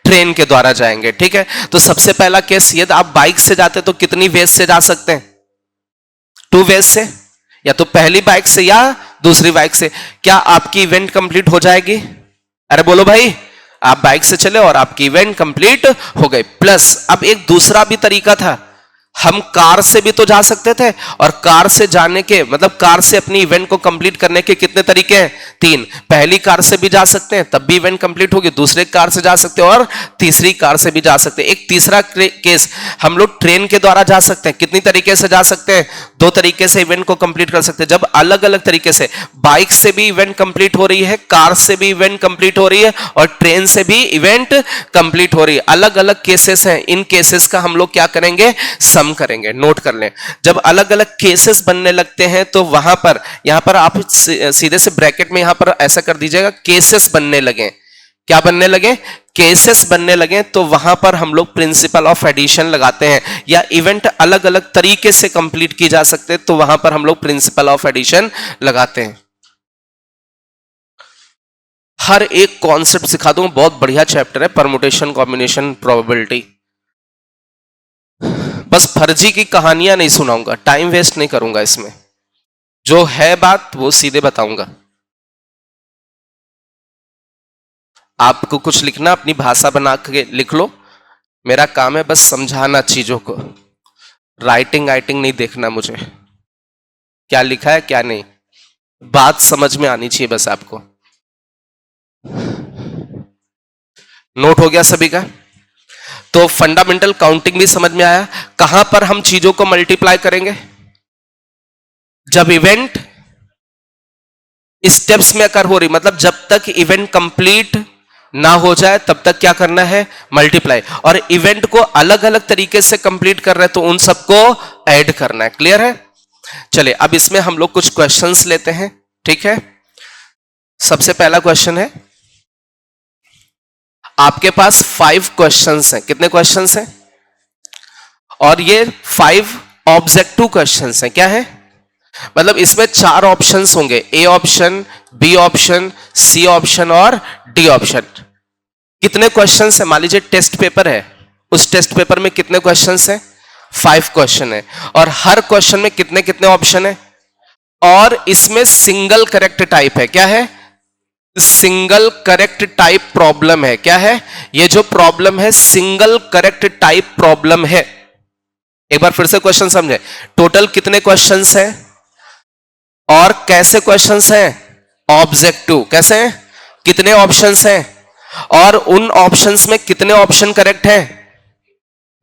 ट्रेन के द्वारा जाएंगे, ठीक है। तो सबसे पहला केस, यदि आप बाइक से जाते तो कितनी वेज से जा सकते हैं, 2 वेज से, या तो पहली बाइक से या दूसरी बाइक से। क्या आपकी इवेंट कंप्लीट हो जाएगी, अरे बोलो भाई, आप बाइक से चले और आपकी इवेंट कंप्लीट हो गई। प्लस अब एक दूसरा भी तरीका था, हम कार से भी तो जा सकते थे, और कार से जाने के मतलब कार से अपनी इवेंट को कंप्लीट करने के कितने तरीके हैं? 3। पहली कार से भी जा सकते हैं तब भी इवेंट कंप्लीट होगी, दूसरे कार से जा सकते हैं, और तीसरी कार से भी जा सकते हैं। एक तीसरा केस, हम लोग ट्रेन के द्वारा जा सकते हैं। कितनी तरीके से जा सकते हैं? 2 तरीके से इवेंट को कंप्लीट कर सकते हैं। जब अलग अलग तरीके से, बाइक से भी इवेंट कंप्लीट हो रही है, कार से भी इवेंट कंप्लीट हो रही है, और ट्रेन से भी इवेंट कंप्लीट हो रही है। अलग अलग केसेस हैं, इन केसेस का हम लोग क्या करेंगे? सम करेंगे। नोट कर लें, जब अलग अलग केसेस बनने लगते हैं तो वहां पर, यहां पर आप सीधे से ब्रैकेट में यहां पर ऐसा कर दीजिएगा, केसेस बनने लगे। क्या बनने लगे? केसेस बनने लगे, तो वहां पर हम लोग प्रिंसिपल ऑफ एडिशन लगाते हैं। या इवेंट अलग अलग तरीके से कंप्लीट की जा सकते हैं तो वहां पर हम लोग प्रिंसिपल ऑफ एडिशन लगाते हैं। हर एक कॉन्सेप्ट सिखा दूंगा, बहुत बढ़िया चैप्टर है परमुटेशन, कॉम्बिनेशन, प्रोबेबिलिटी। बस फर्जी की कहानियां नहीं सुनाऊंगा, टाइम वेस्ट नहीं करूंगा इसमें, जो है बात वो सीधे बताऊंगा। आपको कुछ लिखना, अपनी भाषा बना के लिख लो, मेरा काम है बस समझाना चीजों को। राइटिंग राइटिंग नहीं देखना मुझे, क्या लिखा है क्या नहीं, बात समझ में आनी चाहिए बस आपको। नोट हो गया सभी का? तो फंडामेंटल काउंटिंग भी समझ में आया। कहां पर हम चीजों को मल्टीप्लाई करेंगे? जब इवेंट स्टेप्स में अकर हो रही, मतलब जब तक इवेंट कंप्लीट ना हो जाए तब तक क्या करना है? मल्टीप्लाई। और इवेंट को अलग अलग तरीके से कंप्लीट कर रहे हैं तो उन सबको ऐड करना है। क्लियर है? चलिए अब इसमें हम लोग कुछ क्वेश्चंस लेते हैं, ठीक है। सबसे पहला क्वेश्चन है, आपके पास 5 क्वेश्चंस हैं। कितने क्वेश्चंस हैं? और ये 5 ऑब्जेक्टिव क्वेश्चंस हैं। क्या है? मतलब इसमें 4 ऑप्शंस होंगे, a option, b option, c option और डी ऑप्शन। कितने क्वेश्चंस है? मान लीजिए टेस्ट पेपर है, उस टेस्ट पेपर में कितने क्वेश्चंस हैं? 5 क्वेश्चन है। और हर क्वेश्चन में कितने कितने ऑप्शन है? और इसमें सिंगल करेक्ट टाइप है। क्या है? सिंगल करेक्ट टाइप प्रॉब्लम है। क्या है? ये जो प्रॉब्लम है सिंगल करेक्ट टाइप प्रॉब्लम है। एक बार फिर से क्वेश्चन समझे, टोटल कितने क्वेश्चंस हैं और कैसे क्वेश्चंस हैं? ऑब्जेक्टिव। कैसे हैं? कितने ऑप्शंस हैं और उन ऑप्शंस में कितने ऑप्शन करेक्ट हैं?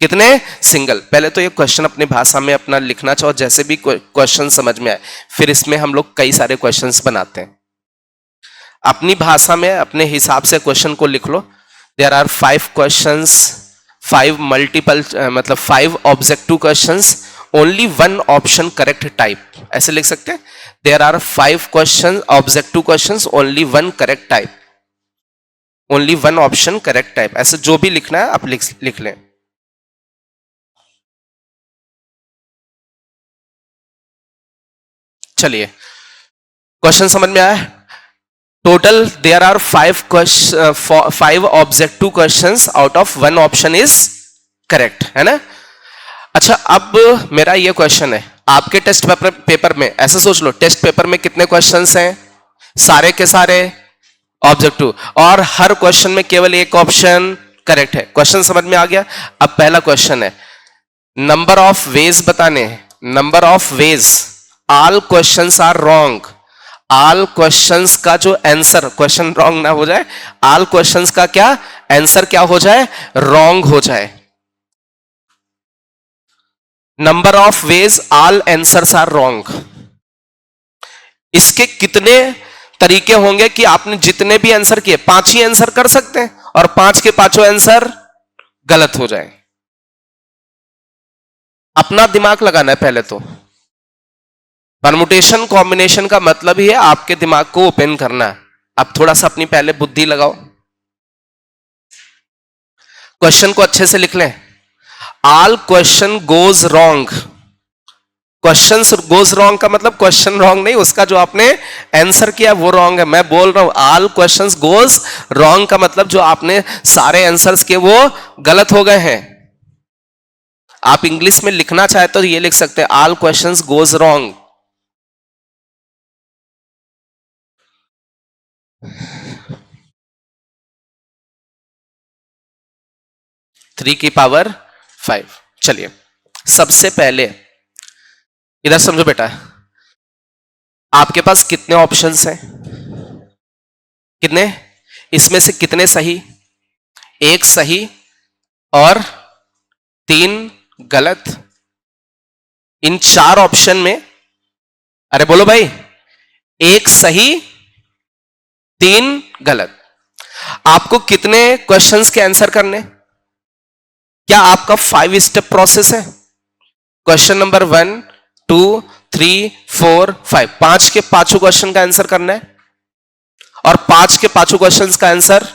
कितने? सिंगल। पहले तो ये क्वेश्चन अपनी भाषा में अपना लिखना चाहिए, जैसे भी क्वेश्चन समझ में आए, फिर इसमें हम लोग कई सारे क्वेश्चंस बनाते हैं। अपनी भाषा में अपने हिसाब से क्वेश्चन को लिख लो। देयर आर 5 क्वेश्चंस, 5 मल्टीपल मतलब 5 objective questions, only 1 option correct type, ऐसे लिख सकते हैं। There are 5 question objective questions, only 1 correct type, only 1 option correct type. ऐसे जो भी लिखना है आप लिख लें। चलिए क्वेश्चन समझ में आया? Total there are 5 objective questions, out of 1 option is correct, है ना। अच्छा अब मेरा ये क्वेश्चन है, आपके टेस्ट पेपर में ऐसा सोच लो, टेस्ट पेपर में कितने क्वेश्चंस हैं? सारे के सारे ऑब्जेक्टिव, और हर क्वेश्चन में केवल एक ऑप्शन करेक्ट है। क्वेश्चन समझ में आ गया? अब पहला क्वेश्चन है, नंबर ऑफ वेज बताने हैं। Number of ways, all questions are wrong. All questions का जो आंसर, क्वेश्चन रॉन्ग ना हो जाए, ऑल क्वेश्चंस का क्या आंसर क्या हो जाए? रॉन्ग हो जाए। Number of ways all answers are wrong. इसके कितने तरीके होंगे कि आपने जितने भी आंसर किए 5 ही आंसर कर सकते हैं और 5 के 5 आंसर गलत हो जाए। अपना दिमाग लगाना है पहले तो। परमुटेशन कॉम्बिनेशन का मतलब ही है आपके दिमाग को ओपन करना है। अब थोड़ा सा अपनी पहले बुद्धि लगाओ, क्वेश्चन को अच्छे से लिख लें। All question goes wrong. Question goes wrong का मतलब क्वेश्चन रॉन्ग नहीं, उसका जो आपने आंसर किया वो रॉन्ग है। मैं बोल रहा हूं ऑल क्वेश्चंस गोज रॉन्ग का मतलब जो आपने सारे आंसर्स किए वो गलत हो गए हैं। आप इंग्लिश में लिखना चाहे तो ये लिख सकते हैं, ऑल क्वेश्चंस गोज रॉन्ग। 3 की पावर 5। चलिए सबसे पहले इधर समझो बेटा, आपके पास कितने ऑप्शंस हैं? कितने? इसमें से कितने सही? एक सही और 3 गलत। इन 4 ऑप्शन में, अरे बोलो भाई, एक सही 3 गलत। आपको कितने क्वेश्चंस के आंसर करने? क्या आपका 5 स्टेप प्रोसेस है? क्वेश्चन नंबर 1 2 3 4 5, 5 के पांचों क्वेश्चन का आंसर करना है और 5 के पांचों क्वेश्चन का आंसर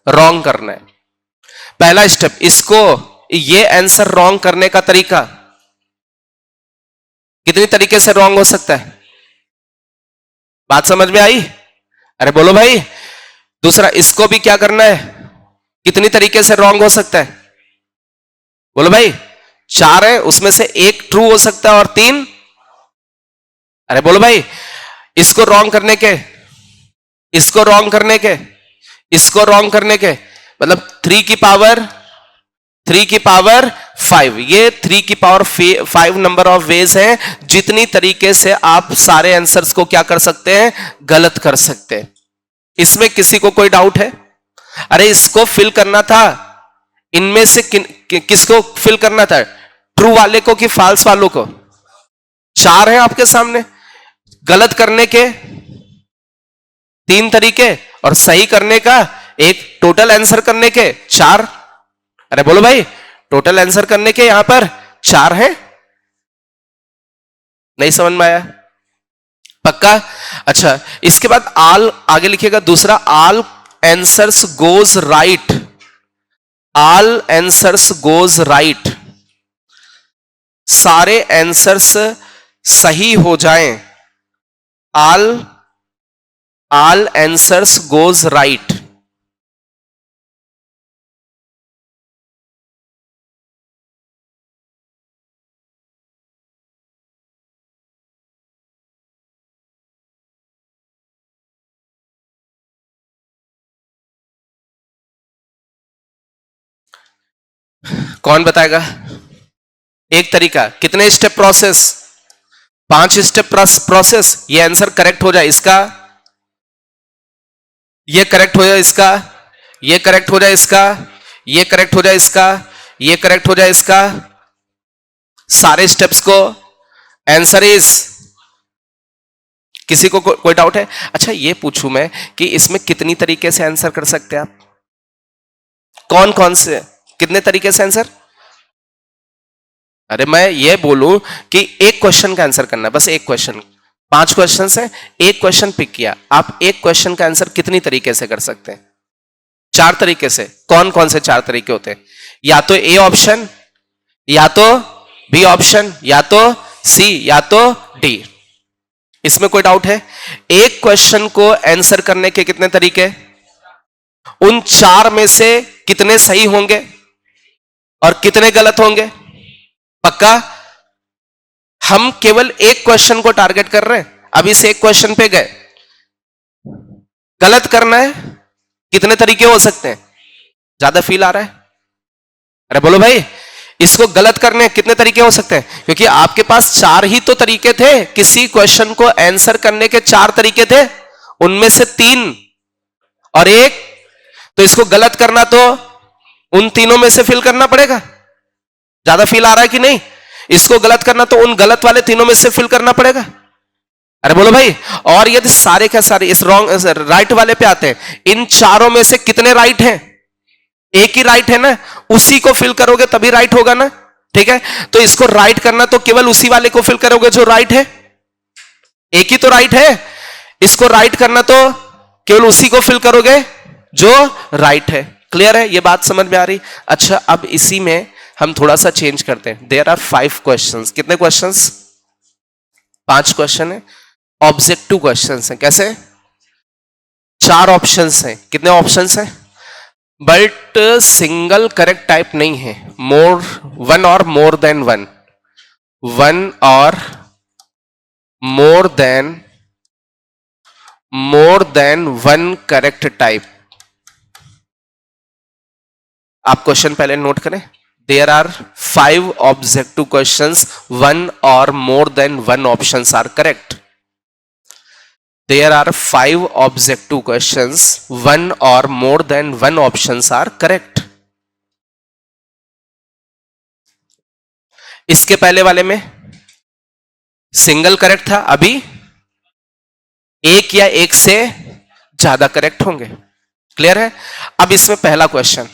रॉन्ग करना है। पहला स्टेप, इसको ये आंसर रॉन्ग करने का तरीका कितनी तरीके से रॉन्ग हो सकता है? बात समझ में आई? अरे बोलो भाई। दूसरा, इसको भी क्या करना है? कितनी तरीके से रॉन्ग हो सकता है? बोलो भाई। 4 है, उसमें से एक ट्रू हो सकता है और 3, अरे बोलो भाई। इसको रॉन्ग करने के, इसको रॉन्ग करने के, इसको रॉन्ग करने के, मतलब 3 की पावर 5, ये 3 की पावर 5 नंबर ऑफ वेज हैं जितनी तरीके से आप सारे आंसर्स को क्या कर सकते हैं? गलत कर सकते हैं। इसमें किसी को कोई डाउट है? अरे इसको फिल करना था, इनमें से किसको फिल करना था? ट्रू वाले को कि फॉल्स वालों को? 4 है आपके सामने। गलत करने के 3 तरीके और सही करने का एक, टोटल आंसर करने के 4। अरे बोलो भाई, टोटल आंसर करने के यहां पर 4 है। नहीं समझ में आया? पक्का? अच्छा, इसके बाद आल आगे लिखिएगा दूसरा, आल आंसर्स गोज राइट। आल आंसर्स गोज राइट, सारे आंसर्स सही हो जाएं। आल आंसर्स गोज राइट। कौन बताएगा? एक तरीका, कितने स्टेप प्रोसेस? 5 step process. ये आंसर करेक्ट हो जाए इसका, ये करेक्ट हो जाए इसका, ये करेक्ट हो जाए इसका, ये करेक्ट हो जाए इसका, ये करेक्ट हो जाए इसका, सारे स्टेप्स को आंसर इज। किसी को कोई डाउट है? अच्छा, ये पूछूं मैं कि इसमें कितनी तरीके से आंसर कर सकते हैं आप? कौन कौन से, कितने तरीके से आंसर? अरे मैं ये बोलूं कि एक क्वेश्चन का आंसर करना है, बस एक क्वेश्चन। 5 क्वेश्चन है, एक क्वेश्चन पिक किया, आप एक क्वेश्चन का आंसर कितनी तरीके से कर सकते हैं? 4 तरीके से। कौन कौन से 4 तरीके होते हैं? या तो ए ऑप्शन, या तो बी ऑप्शन, या तो सी, या तो डी। इसमें कोई डाउट है? एक क्वेश्चन को आंसर करने के कितने तरीके? उन 4 में से कितने सही होंगे और कितने गलत होंगे? पक्का? हम केवल एक क्वेश्चन को टारगेट कर रहे हैं, अब इस एक क्वेश्चन पे गए, गलत करना है, कितने तरीके हो सकते हैं? ज्यादा फील आ रहा है? अरे बोलो भाई, इसको गलत करने कितने तरीके हो सकते हैं? क्योंकि आपके पास 4 ही तो तरीके थे, किसी क्वेश्चन को आंसर करने के 4 तरीके थे, उनमें से 3 और 1, तो इसको गलत करना तो उन तीनों में से फिल करना पड़ेगा। ज्यादा फील आ रहा है कि नहीं? इसको गलत करना तो उन गलत वाले तीनों में से फिल करना पड़ेगा। अरे बोलो भाई। और यदि सारे क्या सारे इस रॉन्ग राइट वाले पे आते हैं, इन 4 में से कितने राइट हैं? एक ही राइट है ना, उसी को फिल करोगे तभी राइट होगा ना। ठीक है, तो इसको राइट करना तो केवल उसी वाले को फिल करोगे जो राइट है, एक ही तो राइट है। इसको राइट करना तो केवल उसी को फिल करोगे जो राइट है। क्लियर है? ये बात समझ में आ रही? अच्छा, अब इसी में हम थोड़ा सा चेंज करते हैं। There are 5 questions. कितने क्वेश्चंस? 5 क्वेश्चन है, ऑब्जेक्टिव क्वेश्चंस हैं। कैसे? 4 ऑप्शंस हैं। कितने ऑप्शंस हैं? बट सिंगल करेक्ट टाइप नहीं है, वन और मोर देन वन, वन और more than one correct type. आप क्वेश्चन पहले नोट करें, There are 5 objective questions, one or more than one options are correct. There are 5 objective questions, one or more than one options are correct. इसके पहले वाले में single correct था, अभी एक या एक से ज्यादा करेक्ट होंगे. क्लियर है? अब इसमें पहला क्वेश्चन,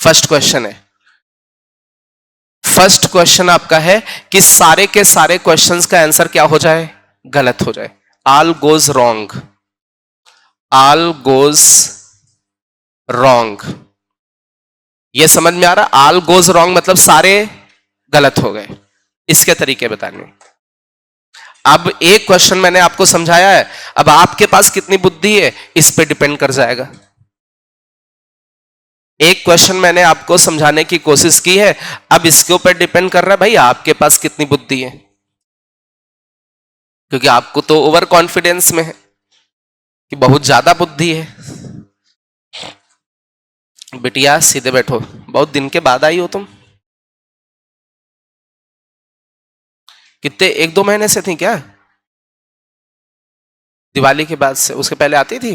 फर्स्ट क्वेश्चन है. फर्स्ट क्वेश्चन आपका है कि सारे के सारे क्वेश्चंस का आंसर क्या हो जाए? गलत हो जाए. All goes wrong. All goes wrong. ये समझ में आ रहा? ऑल गोज रॉन्ग मतलब सारे गलत हो गए. इसके तरीके बताने. अब एक क्वेश्चन मैंने आपको समझाया है, अब आपके पास कितनी बुद्धि है इस पे डिपेंड कर जाएगा. एक क्वेश्चन मैंने आपको समझाने की कोशिश की है, अब इसके ऊपर डिपेंड कर रहा है भाई आपके पास कितनी बुद्धि है, क्योंकि आपको तो ओवर कॉन्फिडेंस में है कि बहुत ज्यादा बुद्धि है. बिटिया सीधे बैठो, बहुत दिन के बाद आई हो तुम. कितने, 1-2 महीने से थी क्या? दिवाली के बाद से? उसके पहले आती थी?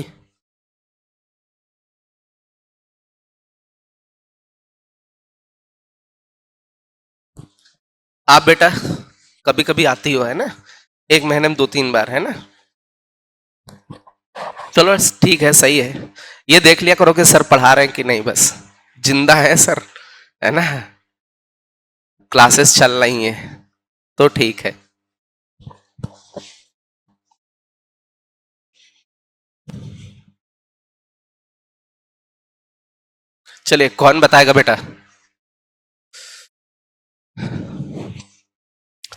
आप बेटा कभी कभी आती हो, है ना? 1 महीने में 2-3 बार, है ना? चलो ठीक है, सही है. ये देख लिया करो कि सर पढ़ा रहे हैं कि नहीं, बस जिंदा है सर, है ना? क्लासेस चल रही हैं तो ठीक है. चलिए, कौन बताएगा बेटा?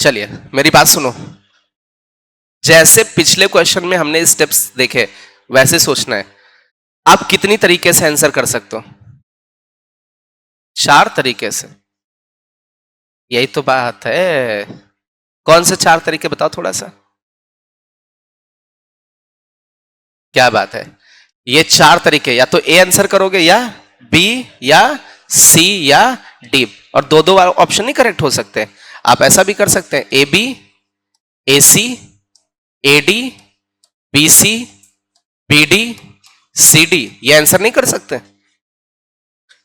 चलिए मेरी बात सुनो. जैसे पिछले क्वेश्चन में हमने स्टेप्स देखे वैसे सोचना है. आप कितनी तरीके से आंसर कर सकते हो? 4 तरीके से. यही तो बात है. कौन से 4 तरीके बताओ थोड़ा सा. क्या बात है. ये 4 तरीके, या तो ए आंसर करोगे, या बी, या सी, या डी. और 2-2 ऑप्शन नहीं करेक्ट हो सकते. आप ऐसा भी कर सकते हैं, a b, a c, a d, b c, b d, c d. ये आंसर नहीं कर सकते.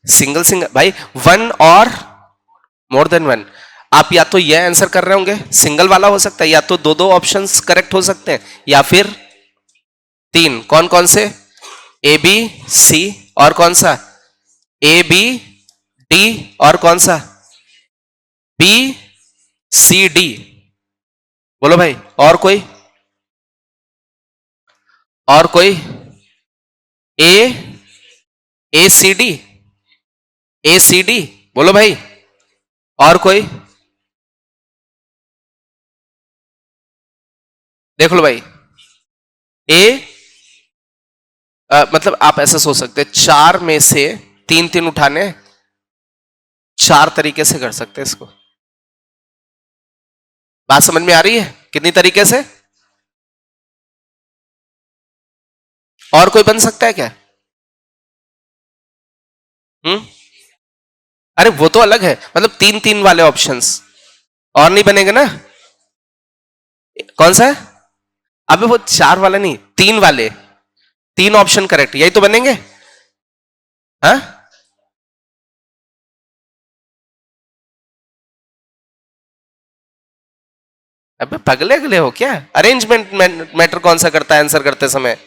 सिंगल सिंगल भाई, वन और मोर देन वन. आप या तो ये आंसर कर रहे होंगे, सिंगल वाला हो सकता है, या तो 2-2 ऑप्शंस करेक्ट हो सकते हैं, या फिर 3. कौन कौन से? ए बी सी, और कौन सा? ए बी डी, और कौन सा? B c d. बोलो भाई, और कोई? और कोई? A, a c d, a c d. बोलो भाई, और कोई? देख लो भाई. ए मतलब आप ऐसा सोच सकते हैं, 4 में से 3-3 उठाने, 4 तरीके से कर सकते हैं इसको. बात समझ में आ रही है? कितनी तरीके से? और कोई बन सकता है क्या? अरे वो तो अलग है, मतलब 3-3 वाले ऑप्शंस. और नहीं बनेंगे ना? कौन सा? अबे वो 4 वाला नहीं, 3 वाले. 3 ऑप्शन करेक्ट, यही तो बनेंगे. हाँ, अबे पगले अगले हो क्या? अरेंजमेंट मैटर कौन सा करता है आंसर करते समय?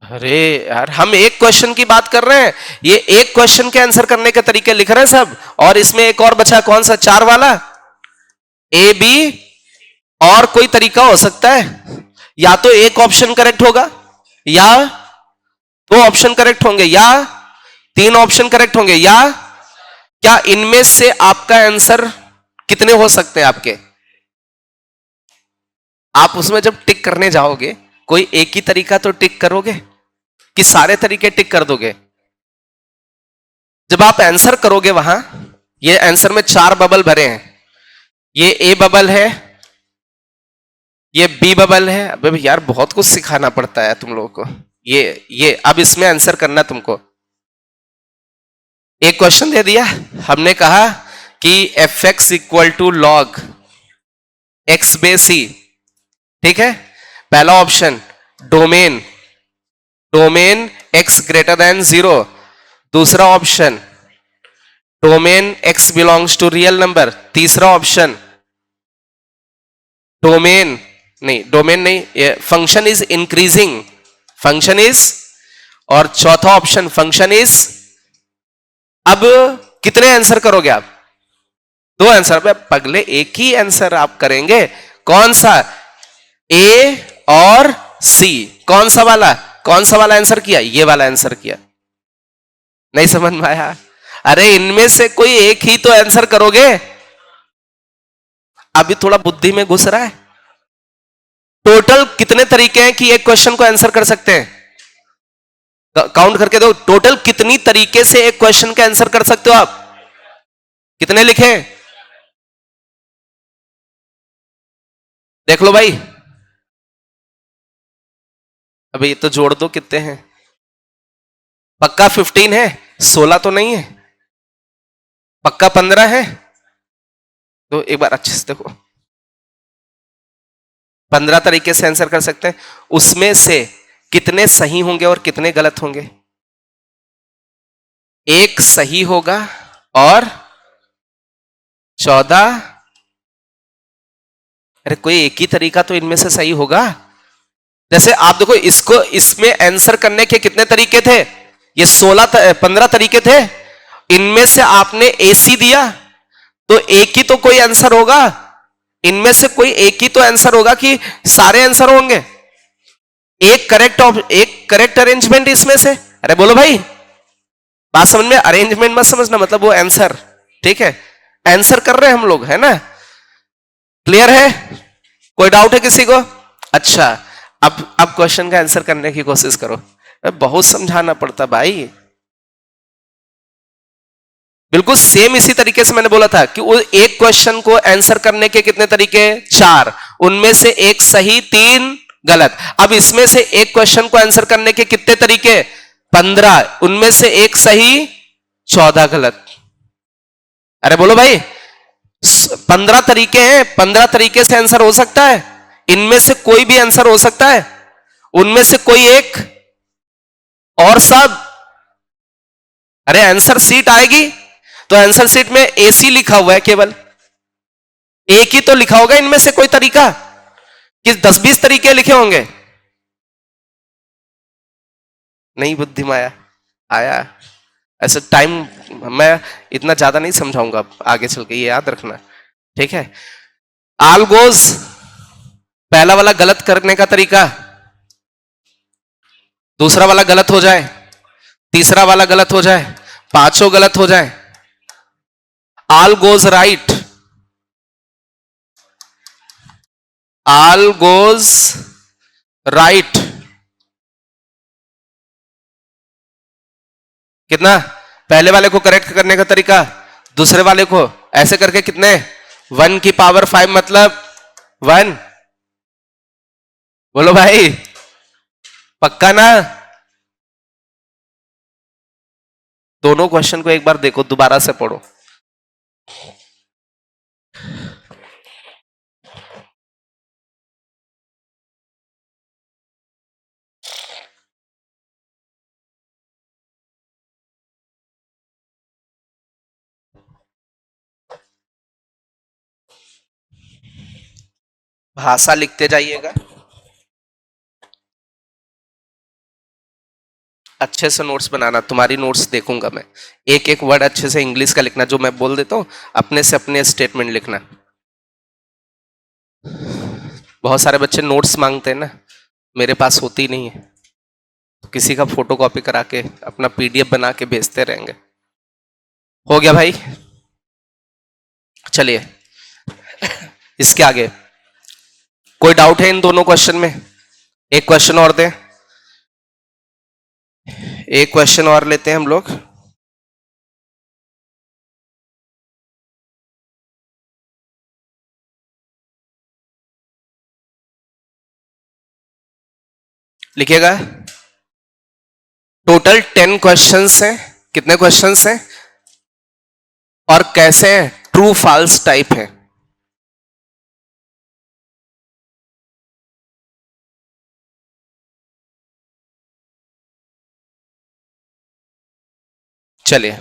अरे यार, हम एक क्वेश्चन की बात कर रहे हैं. ये एक क्वेश्चन के आंसर करने के तरीके लिख रहे हैं सब, और इसमें एक और बचा, कौन सा? 4 वाला. ए बी, और कोई तरीका हो सकता है? या तो एक ऑप्शन करेक्ट होगा, या 2 ऑप्शन करेक्ट होंगे, या 3 ऑप्शन करेक्ट होंगे, या क्या इनमें से आपका आंसर कितने हो सकते हैं आपके? आप उसमें जब टिक करने जाओगे, कोई एक ही तरीका तो टिक करोगे कि सारे तरीके टिक कर दोगे? जब आप आंसर करोगे वहां, ये आंसर में 4 बबल भरे हैं. ये ए बबल है, ये बी बबल है. अबे यार बहुत कुछ सिखाना पड़ता है तुम लोगों को. ये अब इसमें आंसर करना तुमको. एक क्वेश्चन दे दिया, हमने कहा कि F X equal to log X बे सी, ठीक है। पहला option domain, domain X greater than 0। दूसरा option domain X belongs to real number. तीसरा ऑप्शन डोमेन नहीं, डोमेन नहीं, function is increasing, function is, और चौथा ऑप्शन फंक्शन इज। अब कितने आंसर करोगे आप? दो आंसर पे पगले, एक ही आंसर आप करेंगे। कौन सा? ए और सी। कौन सा वाला? कौन सा वाला आंसर किया? ये वाला आंसर किया। नहीं समझ में आया? अरे इनमें से कोई एक ही तो आंसर करोगे। अभी थोड़ा बुद्धि में घुस रहा है। टोटल कितने तरीके हैं कि एक क्वेश्चन को आंसर कर सकते हैं? काउंट करके दो, टोटल कितनी तरीके से एक क्वेश्चन का आंसर कर सकते हो आप? कितने लिखे? देख लो भाई, अभी ये तो जोड़ दो, कितने हैं? पक्का 15 है, 16 तो नहीं है? पक्का 15 है? तो एक बार अच्छे से देखो, 15 तरीके से आंसर कर सकते हैं। उसमें से कितने सही होंगे और कितने गलत होंगे? एक सही होगा और 14। अरे कोई एक ही तरीका तो इनमें से सही होगा। जैसे आप देखो, इसको, इसमें आंसर करने के कितने तरीके थे? ये 15 तरीके थे। इनमें से आपने एसी दिया तो एक ही तो कोई आंसर होगा। इनमें से कोई एक ही तो आंसर होगा कि सारे आंसर होंगे? एक करेक्ट अरेंजमेंट इसमें से। अरे बोलो भाई, बात समझ में? अरेंजमेंट मत समझना, मतलब वो आंसर, ठीक है। आंसर कर रहे हैं हम लोग, है ना? क्लियर है? कोई डाउट है किसी को? अच्छा, अब क्वेश्चन का आंसर करने की कोशिश करो। बहुत समझाना पड़ता भाई। बिल्कुल सेम इसी तरीके से मैंने बोला था कि वो एक क्वेश्चन को आंसर करने के कितने तरीके? 4। उनमें से एक सही, 3 गलत। अब इसमें से एक क्वेश्चन को आंसर करने के कितने तरीके? 15। उनमें से एक सही, 14 गलत। अरे बोलो भाई, 15 तरीके हैं, 15 तरीके से आंसर हो सकता है। इनमें से कोई भी आंसर हो सकता है, उनमें से कोई एक, और सब। अरे आंसर सीट आएगी तो आंसर सीट में एसी लिखा हुआ है, केवल एक ही तो लिखा होगा। इनमें से कोई तरीका कि 10-20 तरीके लिखे होंगे? नहीं बुद्धि में आया? आया। ऐसे टाइम मैं इतना ज्यादा नहीं समझाऊंगा आगे चल के, ये याद रखना, ठीक है। आलगोज पहला वाला गलत करने का तरीका, दूसरा वाला गलत हो जाए, तीसरा वाला गलत हो जाए, पांचों गलत हो जाए। All goes right, all goes right. कितना? पहले वाले को करेक्ट करने का तरीका, दूसरे वाले को ऐसे करके कितने? 1 की पावर 5 मतलब 1। बोलो भाई, पक्का ना? दोनों क्वेश्चन को एक बार देखो, दोबारा से पढ़ो। भाषा लिखते जाइएगा, अच्छे से नोट्स बनाना। तुम्हारी नोट्स देखूंगा मैं, एक एक वर्ड अच्छे से इंग्लिश का लिखना, जो मैं बोल देता हूं अपने से अपने स्टेटमेंट लिखना। बहुत सारे बच्चे नोट्स मांगते हैं ना, मेरे पास होती नहीं है, तो किसी का फोटो कॉपी करा के अपना पीडीएफ बना के भेजते रहेंगे। हो गया भाई? चलिए इसके आगे कोई डाउट है इन दोनों क्वेश्चन में? एक क्वेश्चन और दें, एक क्वेश्चन और लेते हैं हम लोग। लिखिएगा, टोटल 10 क्वेश्चंस हैं। कितने क्वेश्चंस हैं? और कैसे ट्रू फॉल्स टाइप है। चलिए,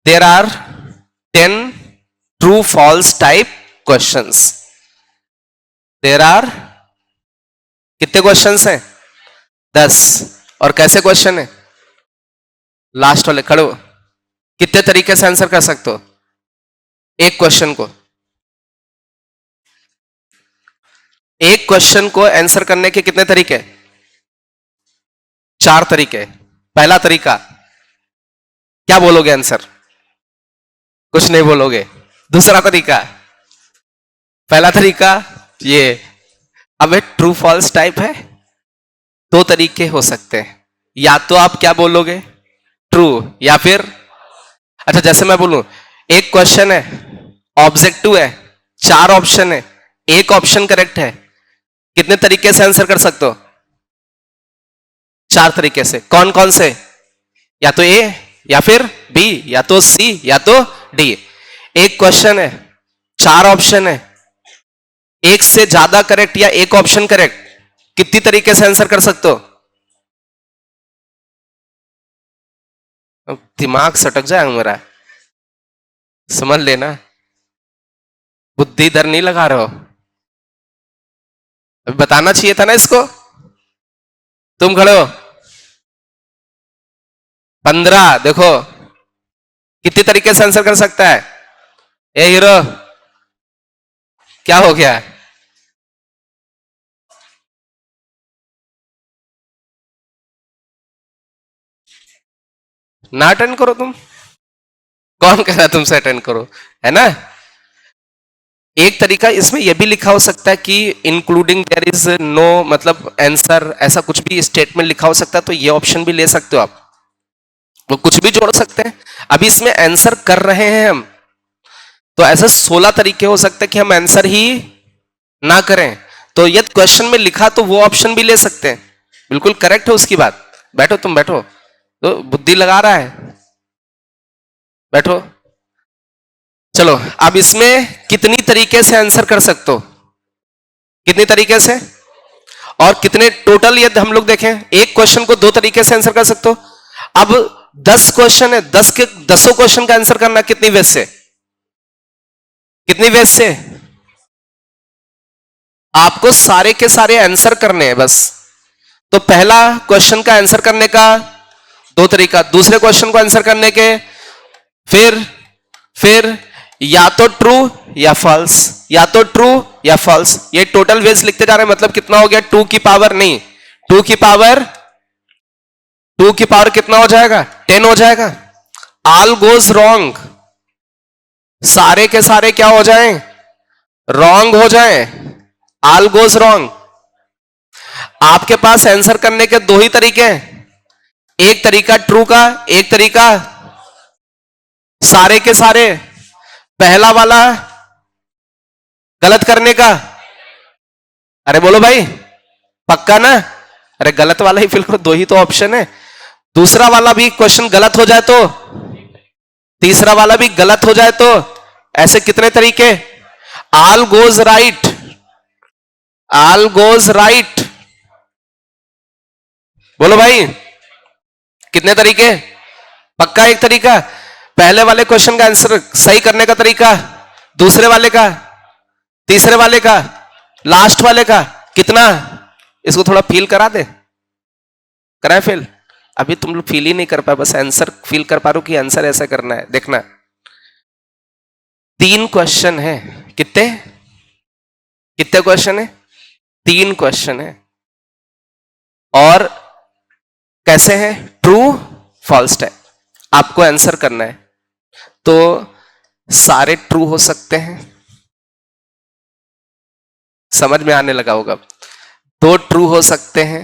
there are 10 true false type questions. There are कितने क्वेश्चंस हैं? 10। और कैसे क्वेश्चन है? लास्ट वाले खड़े हो। कितने तरीके से आंसर कर सकते हो एक क्वेश्चन को? एक क्वेश्चन को आंसर करने के कितने तरीके? 4 तरीके। पहला तरीका क्या बोलोगे आंसर? कुछ नहीं बोलोगे। दूसरा तरीका, पहला तरीका ये। अब ट्रू फॉल्स टाइप है, 2 तरीके हो सकते हैं। या तो आप क्या बोलोगे? ट्रू, या फिर अच्छा जैसे मैं बोलूं एक क्वेश्चन है, ऑब्जेक्टिव है, 4 ऑप्शन है, एक ऑप्शन करेक्ट है, कितने तरीके से आंसर कर सकते हो? 4 तरीके से। कौन कौन से? या तो ए, या फिर बी, या तो सी, या तो डी। एक क्वेश्चन है, 4 ऑप्शन है, एक से ज्यादा करेक्ट या एक ऑप्शन करेक्ट, कितनी तरीके से आंसर कर सकते हो? दिमाग सटक जाएगा मेरा, समझ लेना। बुद्धि इधर नहीं लगा रहे हो। अभी बताना चाहिए था ना इसको। तुम खड़े हो। 15। देखो कितनी तरीके से आंसर कर सकता है। ए हीरो, क्या हो गया? ना अटेंड करो तुम? कौन कह रहा है तुमसे अटेंड करो? है ना। एक तरीका इसमें यह भी लिखा हो सकता है कि इंक्लूडिंग देयर इज नो, मतलब आंसर, ऐसा कुछ भी स्टेटमेंट लिखा हो सकता है, तो ये ऑप्शन भी ले सकते हो आप। वो कुछ भी जोड़ सकते हैं। अभी इसमें आंसर कर रहे हैं हम, तो ऐसा 16 तरीके हो सकते हैं कि हम आंसर ही ना करें। तो यदि क्वेश्चन में लिखा तो वो ऑप्शन भी ले सकते हैं। बिल्कुल करेक्ट है उसकी बात। बैठो, तुम बैठो। तो बुद्धि लगा रहा है, बैठो। चलो, अब इसमें कितनी तरीके से आंसर कर सकते हो? कितनी तरीके से? और कितने टोटल, यदि हम लोग देखें एक क्वेश्चन को 2 तरीके से आंसर कर सकते हो। अब 10 क्वेश्चन है, 10 के 10 क्वेश्चन का आंसर करना कितनी वेज से? कितनी वेज से? आपको सारे के सारे आंसर करने हैं बस। तो पहला क्वेश्चन का आंसर करने का 2 तरीका, दूसरे क्वेश्चन को आंसर करने के फिर या तो ट्रू या फॉल्स, या तो ट्रू या फॉल्स। ये टोटल वेज लिखते जा रहे हैं, मतलब कितना हो गया? 2 की पावर नहीं, 2 की पावर, 2 की पावर कितना हो जाएगा? 10 हो जाएगा। ऑल गोज रॉन्ग, सारे के सारे क्या हो जाएं? रॉन्ग हो जाएं। All goes wrong. आपके पास आंसर करने के 2 ही तरीके हैं, एक तरीका ट्रू का, एक तरीका सारे के सारे। पहला वाला गलत करने का। अरे बोलो भाई, पक्का ना? अरे गलत वाला ही फिल करो, 2 ही तो ऑप्शन है। दूसरा वाला भी क्वेश्चन गलत हो जाए तो, तीसरा वाला भी गलत हो जाए तो, ऐसे कितने तरीके? All goes right, all goes right. बोलो भाई, कितने तरीके? पक्का एक तरीका। पहले वाले क्वेश्चन का आंसर सही करने का तरीका, दूसरे वाले का, तीसरे वाले का, लास्ट वाले का। कितना? इसको थोड़ा फील करा दे, कराए फील। अभी तुम लोग फील ही नहीं कर पाए, बस आंसर फील कर पा रहे हो कि आंसर ऐसा करना है। देखना, 3 क्वेश्चन है। कितने कितने क्वेश्चन है? 3 क्वेश्चन है। और कैसे है? True false type. आपको आंसर करना है, तो सारे ट्रू हो सकते हैं। समझ में आने लगा होगा। 2 ट्रू हो सकते हैं,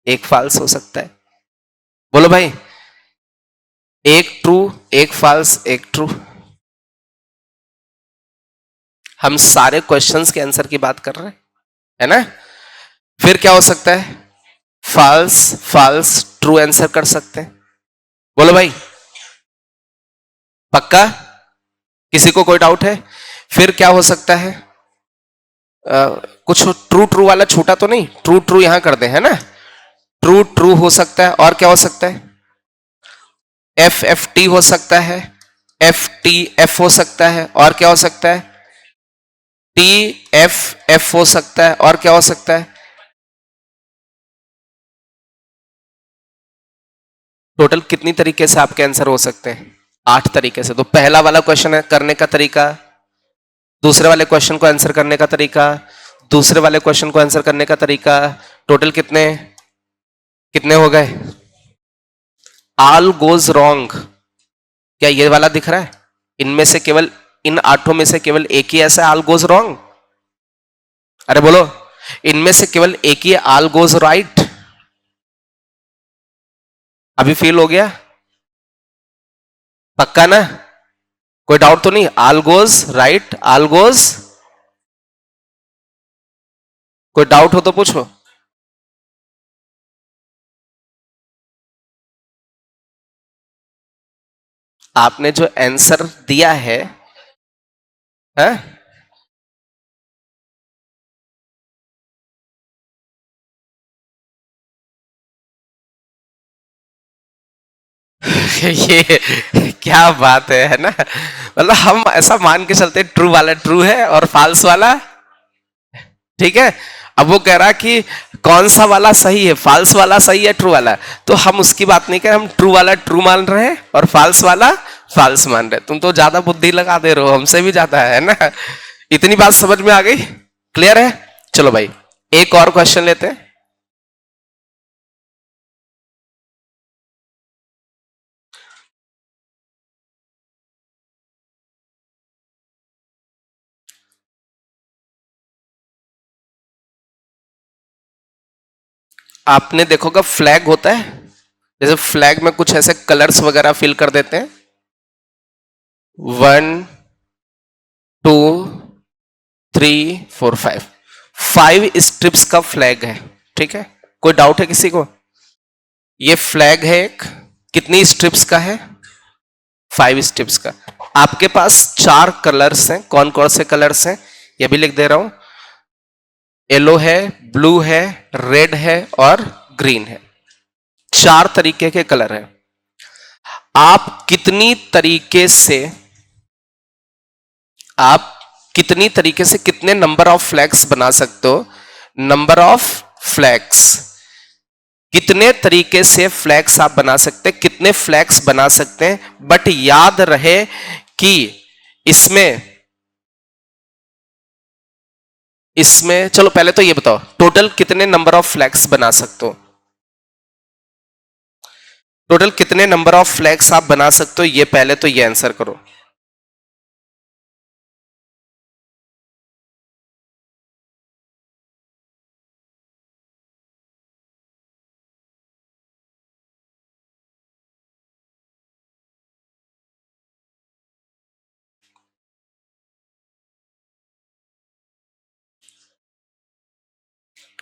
एक फॉल्स हो सकता है। बोलो भाई, एक ट्रू, एक फॉल्स, एक ट्रू। हम सारे क्वेश्चंस के आंसर की बात कर रहे हैं, है ना। फिर क्या हो सकता है? फॉल्स, फॉल्स, ट्रू आंसर कर सकते हैं। बोलो भाई, पक्का? किसी को कोई डाउट है? फिर क्या हो सकता है? कुछ ट्रू ट्रू वाला छूटा तो नहीं? ट्रू ट्रू यहां कर दे, है ना? ट्रू ट्रू हो सकता है, और क्या हो सकता है? एफ एफ टी हो सकता है, एफ टी एफ हो सकता है, और क्या हो सकता है? टी एफ एफ हो सकता है, और क्या हो सकता है? टोटल कितनी तरीके से आपके आंसर हो सकते हैं? 8 तरीके से। तो पहला वाला क्वेश्चन है करने का तरीका, दूसरे वाले क्वेश्चन को आंसर करने का तरीका, दूसरे वाले क्वेश्चन को आंसर करने का तरीका, टोटल कितने कितने हो गए? ऑल गोज रॉन्ग, क्या ये वाला दिख रहा है? इनमें से केवल, इन 8 में से केवल एक ही ऐसा ऑल गोज रॉन्ग? अरे बोलो, इनमें से केवल एक ही ऑल गोज राइट। अभी फील हो गया? पक्का ना? कोई डाउट तो नहीं? All goes right, all goes, कोई डाउट हो तो पूछो। आपने जो आंसर दिया है? ये क्या बात है ना? मतलब हम ऐसा मान के चलते ट्रू वाला ट्रू है और फाल्स वाला ठीक है। अब वो कह रहा कि कौन सा वाला सही है, फाल्स वाला सही है ट्रू वाला? तो हम उसकी बात नहीं कर, हम ट्रू वाला ट्रू मान रहे हैं और फाल्स वाला फाल्स मान रहे हैं। तुम तो ज्यादा बुद्धि लगा दे रहे हो, हमसे भी ज्यादा है ना? इतनी बात समझ में आ गई? क्लियर है? चलो भाई, एक और क्वेश्चन लेते हैं। आपने देखोगा फ्लैग होता है, जैसे फ्लैग में कुछ ऐसे कलर्स वगैरह फिल कर देते हैं, 1 2 3 4 5, 5 स्ट्रिप्स का फ्लैग है, ठीक है? कोई डाउट है किसी को? ये फ्लैग है एक, कितनी स्ट्रिप्स का है? 5 स्ट्रिप्स का। आपके पास 4 कलर्स हैं, कौन कौन से कलर्स हैं ये भी लिख दे रहा हूं। येलो है, ब्लू है, रेड है और ग्रीन है। 4 तरीके के कलर हैं। आप कितनी तरीके से, आप कितनी तरीके से कितने नंबर ऑफ फ्लैग्स बना सकते हो? नंबर ऑफ फ्लैग्स, कितने तरीके से फ्लैग्स आप बना सकते हैं, कितने फ्लैग्स बना सकते हैं? बट याद रहे कि इसमें इसमें चलो पहले तो ये बताओ, टोटल कितने नंबर ऑफ फ्लैग्स बना सकते हो? टोटल कितने नंबर ऑफ फ्लैग्स आप बना सकते हो, ये पहले तो ये आंसर करो।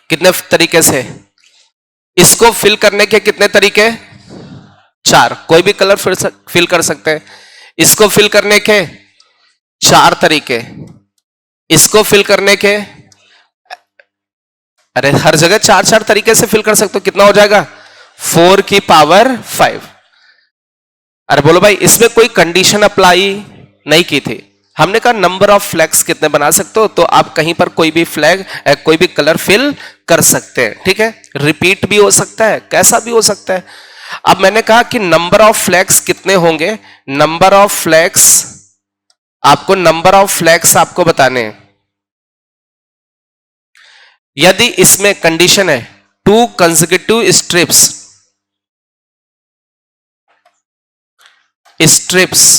कितने तरीके से? इसको फिल करने के कितने तरीके? 4। कोई भी कलर फिल कर सकते हैं। इसको फिल करने के 4 तरीके, इसको फिल करने के, अरे हर जगह 4 4 तरीके से फिल कर सकते हो। कितना हो जाएगा? 4 की पावर 5। अरे बोलो भाई, इसमें कोई कंडीशन अप्लाई नहीं की थी। हमने कहा नंबर ऑफ फ्लैग्स कितने बना सकते हो, तो आप कहीं पर कोई भी फ्लैग, कोई भी कलर फिल कर सकते हैं, ठीक है? रिपीट भी हो सकता है, कैसा भी हो सकता है। अब मैंने कहा कि नंबर ऑफ फ्लैग्स कितने होंगे? नंबर ऑफ फ्लैग्स, आपको नंबर ऑफ फ्लैग्स आपको बताने हैं। यदि इसमें कंडीशन है 2 consecutive strips, strips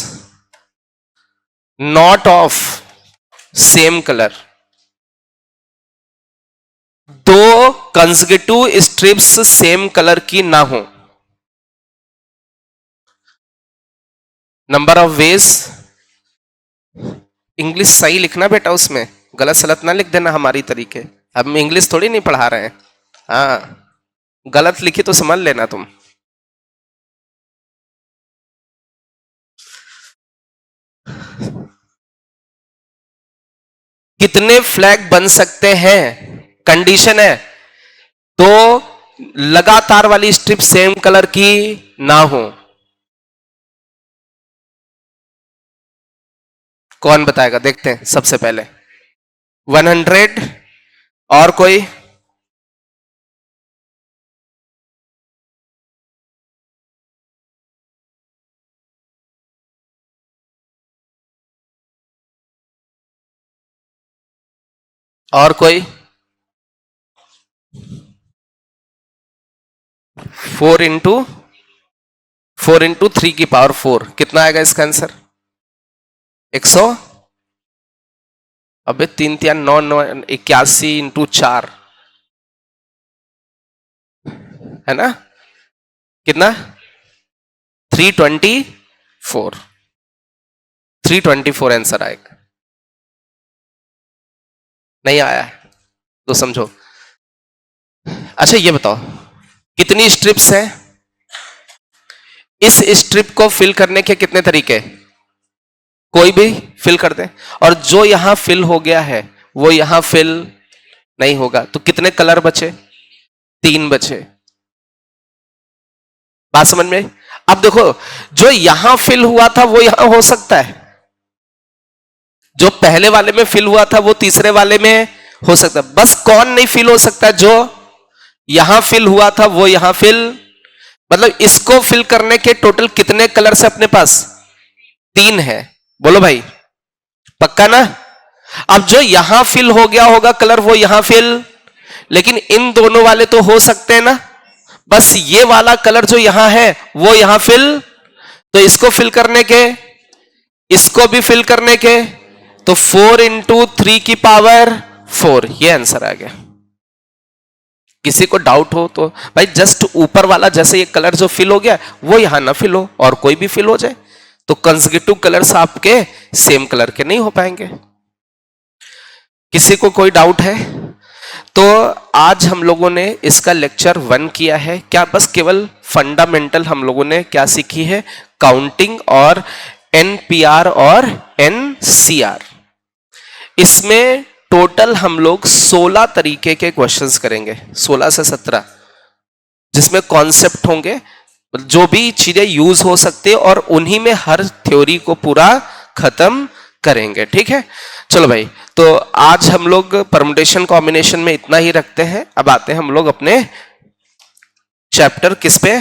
not of same colour, 2 consecutive strips same colour की ना हो, नंबर ऑफ वेज, इंग्लिश सही लिखना बेटा, उसमें गलत सलत ना लिख देना हमारी तरीके। अब इंग्लिश थोड़ी नहीं पढ़ा रहे हैं। हाँ, गलत लिखी तो समझ लेना तुम। कितने फ्लैग बन सकते हैं, कंडीशन है तो लगातार वाली स्ट्रिप सेम कलर की ना हो। कौन बताएगा, देखते हैं सबसे पहले। 100 और कोई? और कोई? 4 इंटू 3 की पावर 4 कितना आएगा इसका आंसर? 100। अबे 3 3 9 9 81 इंटू 4 है ना, कितना? 324। 324 आंसर आएगा। नहीं आया तो समझो। अच्छा ये बताओ कितनी स्ट्रिप्स हैं? इस स्ट्रिप को फिल करने के कितने तरीके? कोई भी फिल कर दे, और जो यहां फिल हो गया है वो यहां फिल नहीं होगा, तो कितने कलर बचे? 3 बचे। बात समझ में? अब देखो जो यहां फिल हुआ था वो यहां हो सकता है, जो पहले वाले में फिल हुआ था वो तीसरे वाले में हो सकता है, बस कौन नहीं फिल हो सकता? जो यहां फिल हुआ था वो यहां फिल, मतलब इसको फिल करने के टोटल कितने कलर्स है अपने पास? 3 है। बोलो भाई, पक्का ना? अब जो यहां फिल हो गया होगा कलर वो यहां फिल, लेकिन इन दोनों वाले तो हो सकते हैं ना, बस ये वाला कलर जो यहां है वो यहां फिल, तो इसको फिल करने के, इसको भी फिल करने के, तो 4 इंटू 3 की पावर 4 ये आंसर आ गया। किसी को डाउट हो तो भाई जस्ट ऊपर वाला जैसे ये कलर जो फिल हो गया वो यहां ना फिल हो और कोई भी फिल हो जाए, तो कंसेक्यूटिव कलर्स आपके सेम कलर के नहीं हो पाएंगे। किसी को कोई डाउट है? तो आज हम लोगों ने इसका लेक्चर 1 किया है। क्या बस केवल फंडामेंटल हम लोगों ने क्या सीखी है? काउंटिंग और एनपीआर और एनसीआर। इसमें टोटल हम लोग 16 तरीके के क्वेश्चंस करेंगे, 16 से 17, जिसमें कॉन्सेप्ट होंगे, जो भी चीजें यूज हो सकती है, और उन्हीं में हर थ्योरी को पूरा खत्म करेंगे। ठीक है, चलो भाई, तो आज हम लोग परमुटेशन कॉम्बिनेशन में इतना ही रखते हैं। अब आते हैं हम लोग अपने चैप्टर किस पे?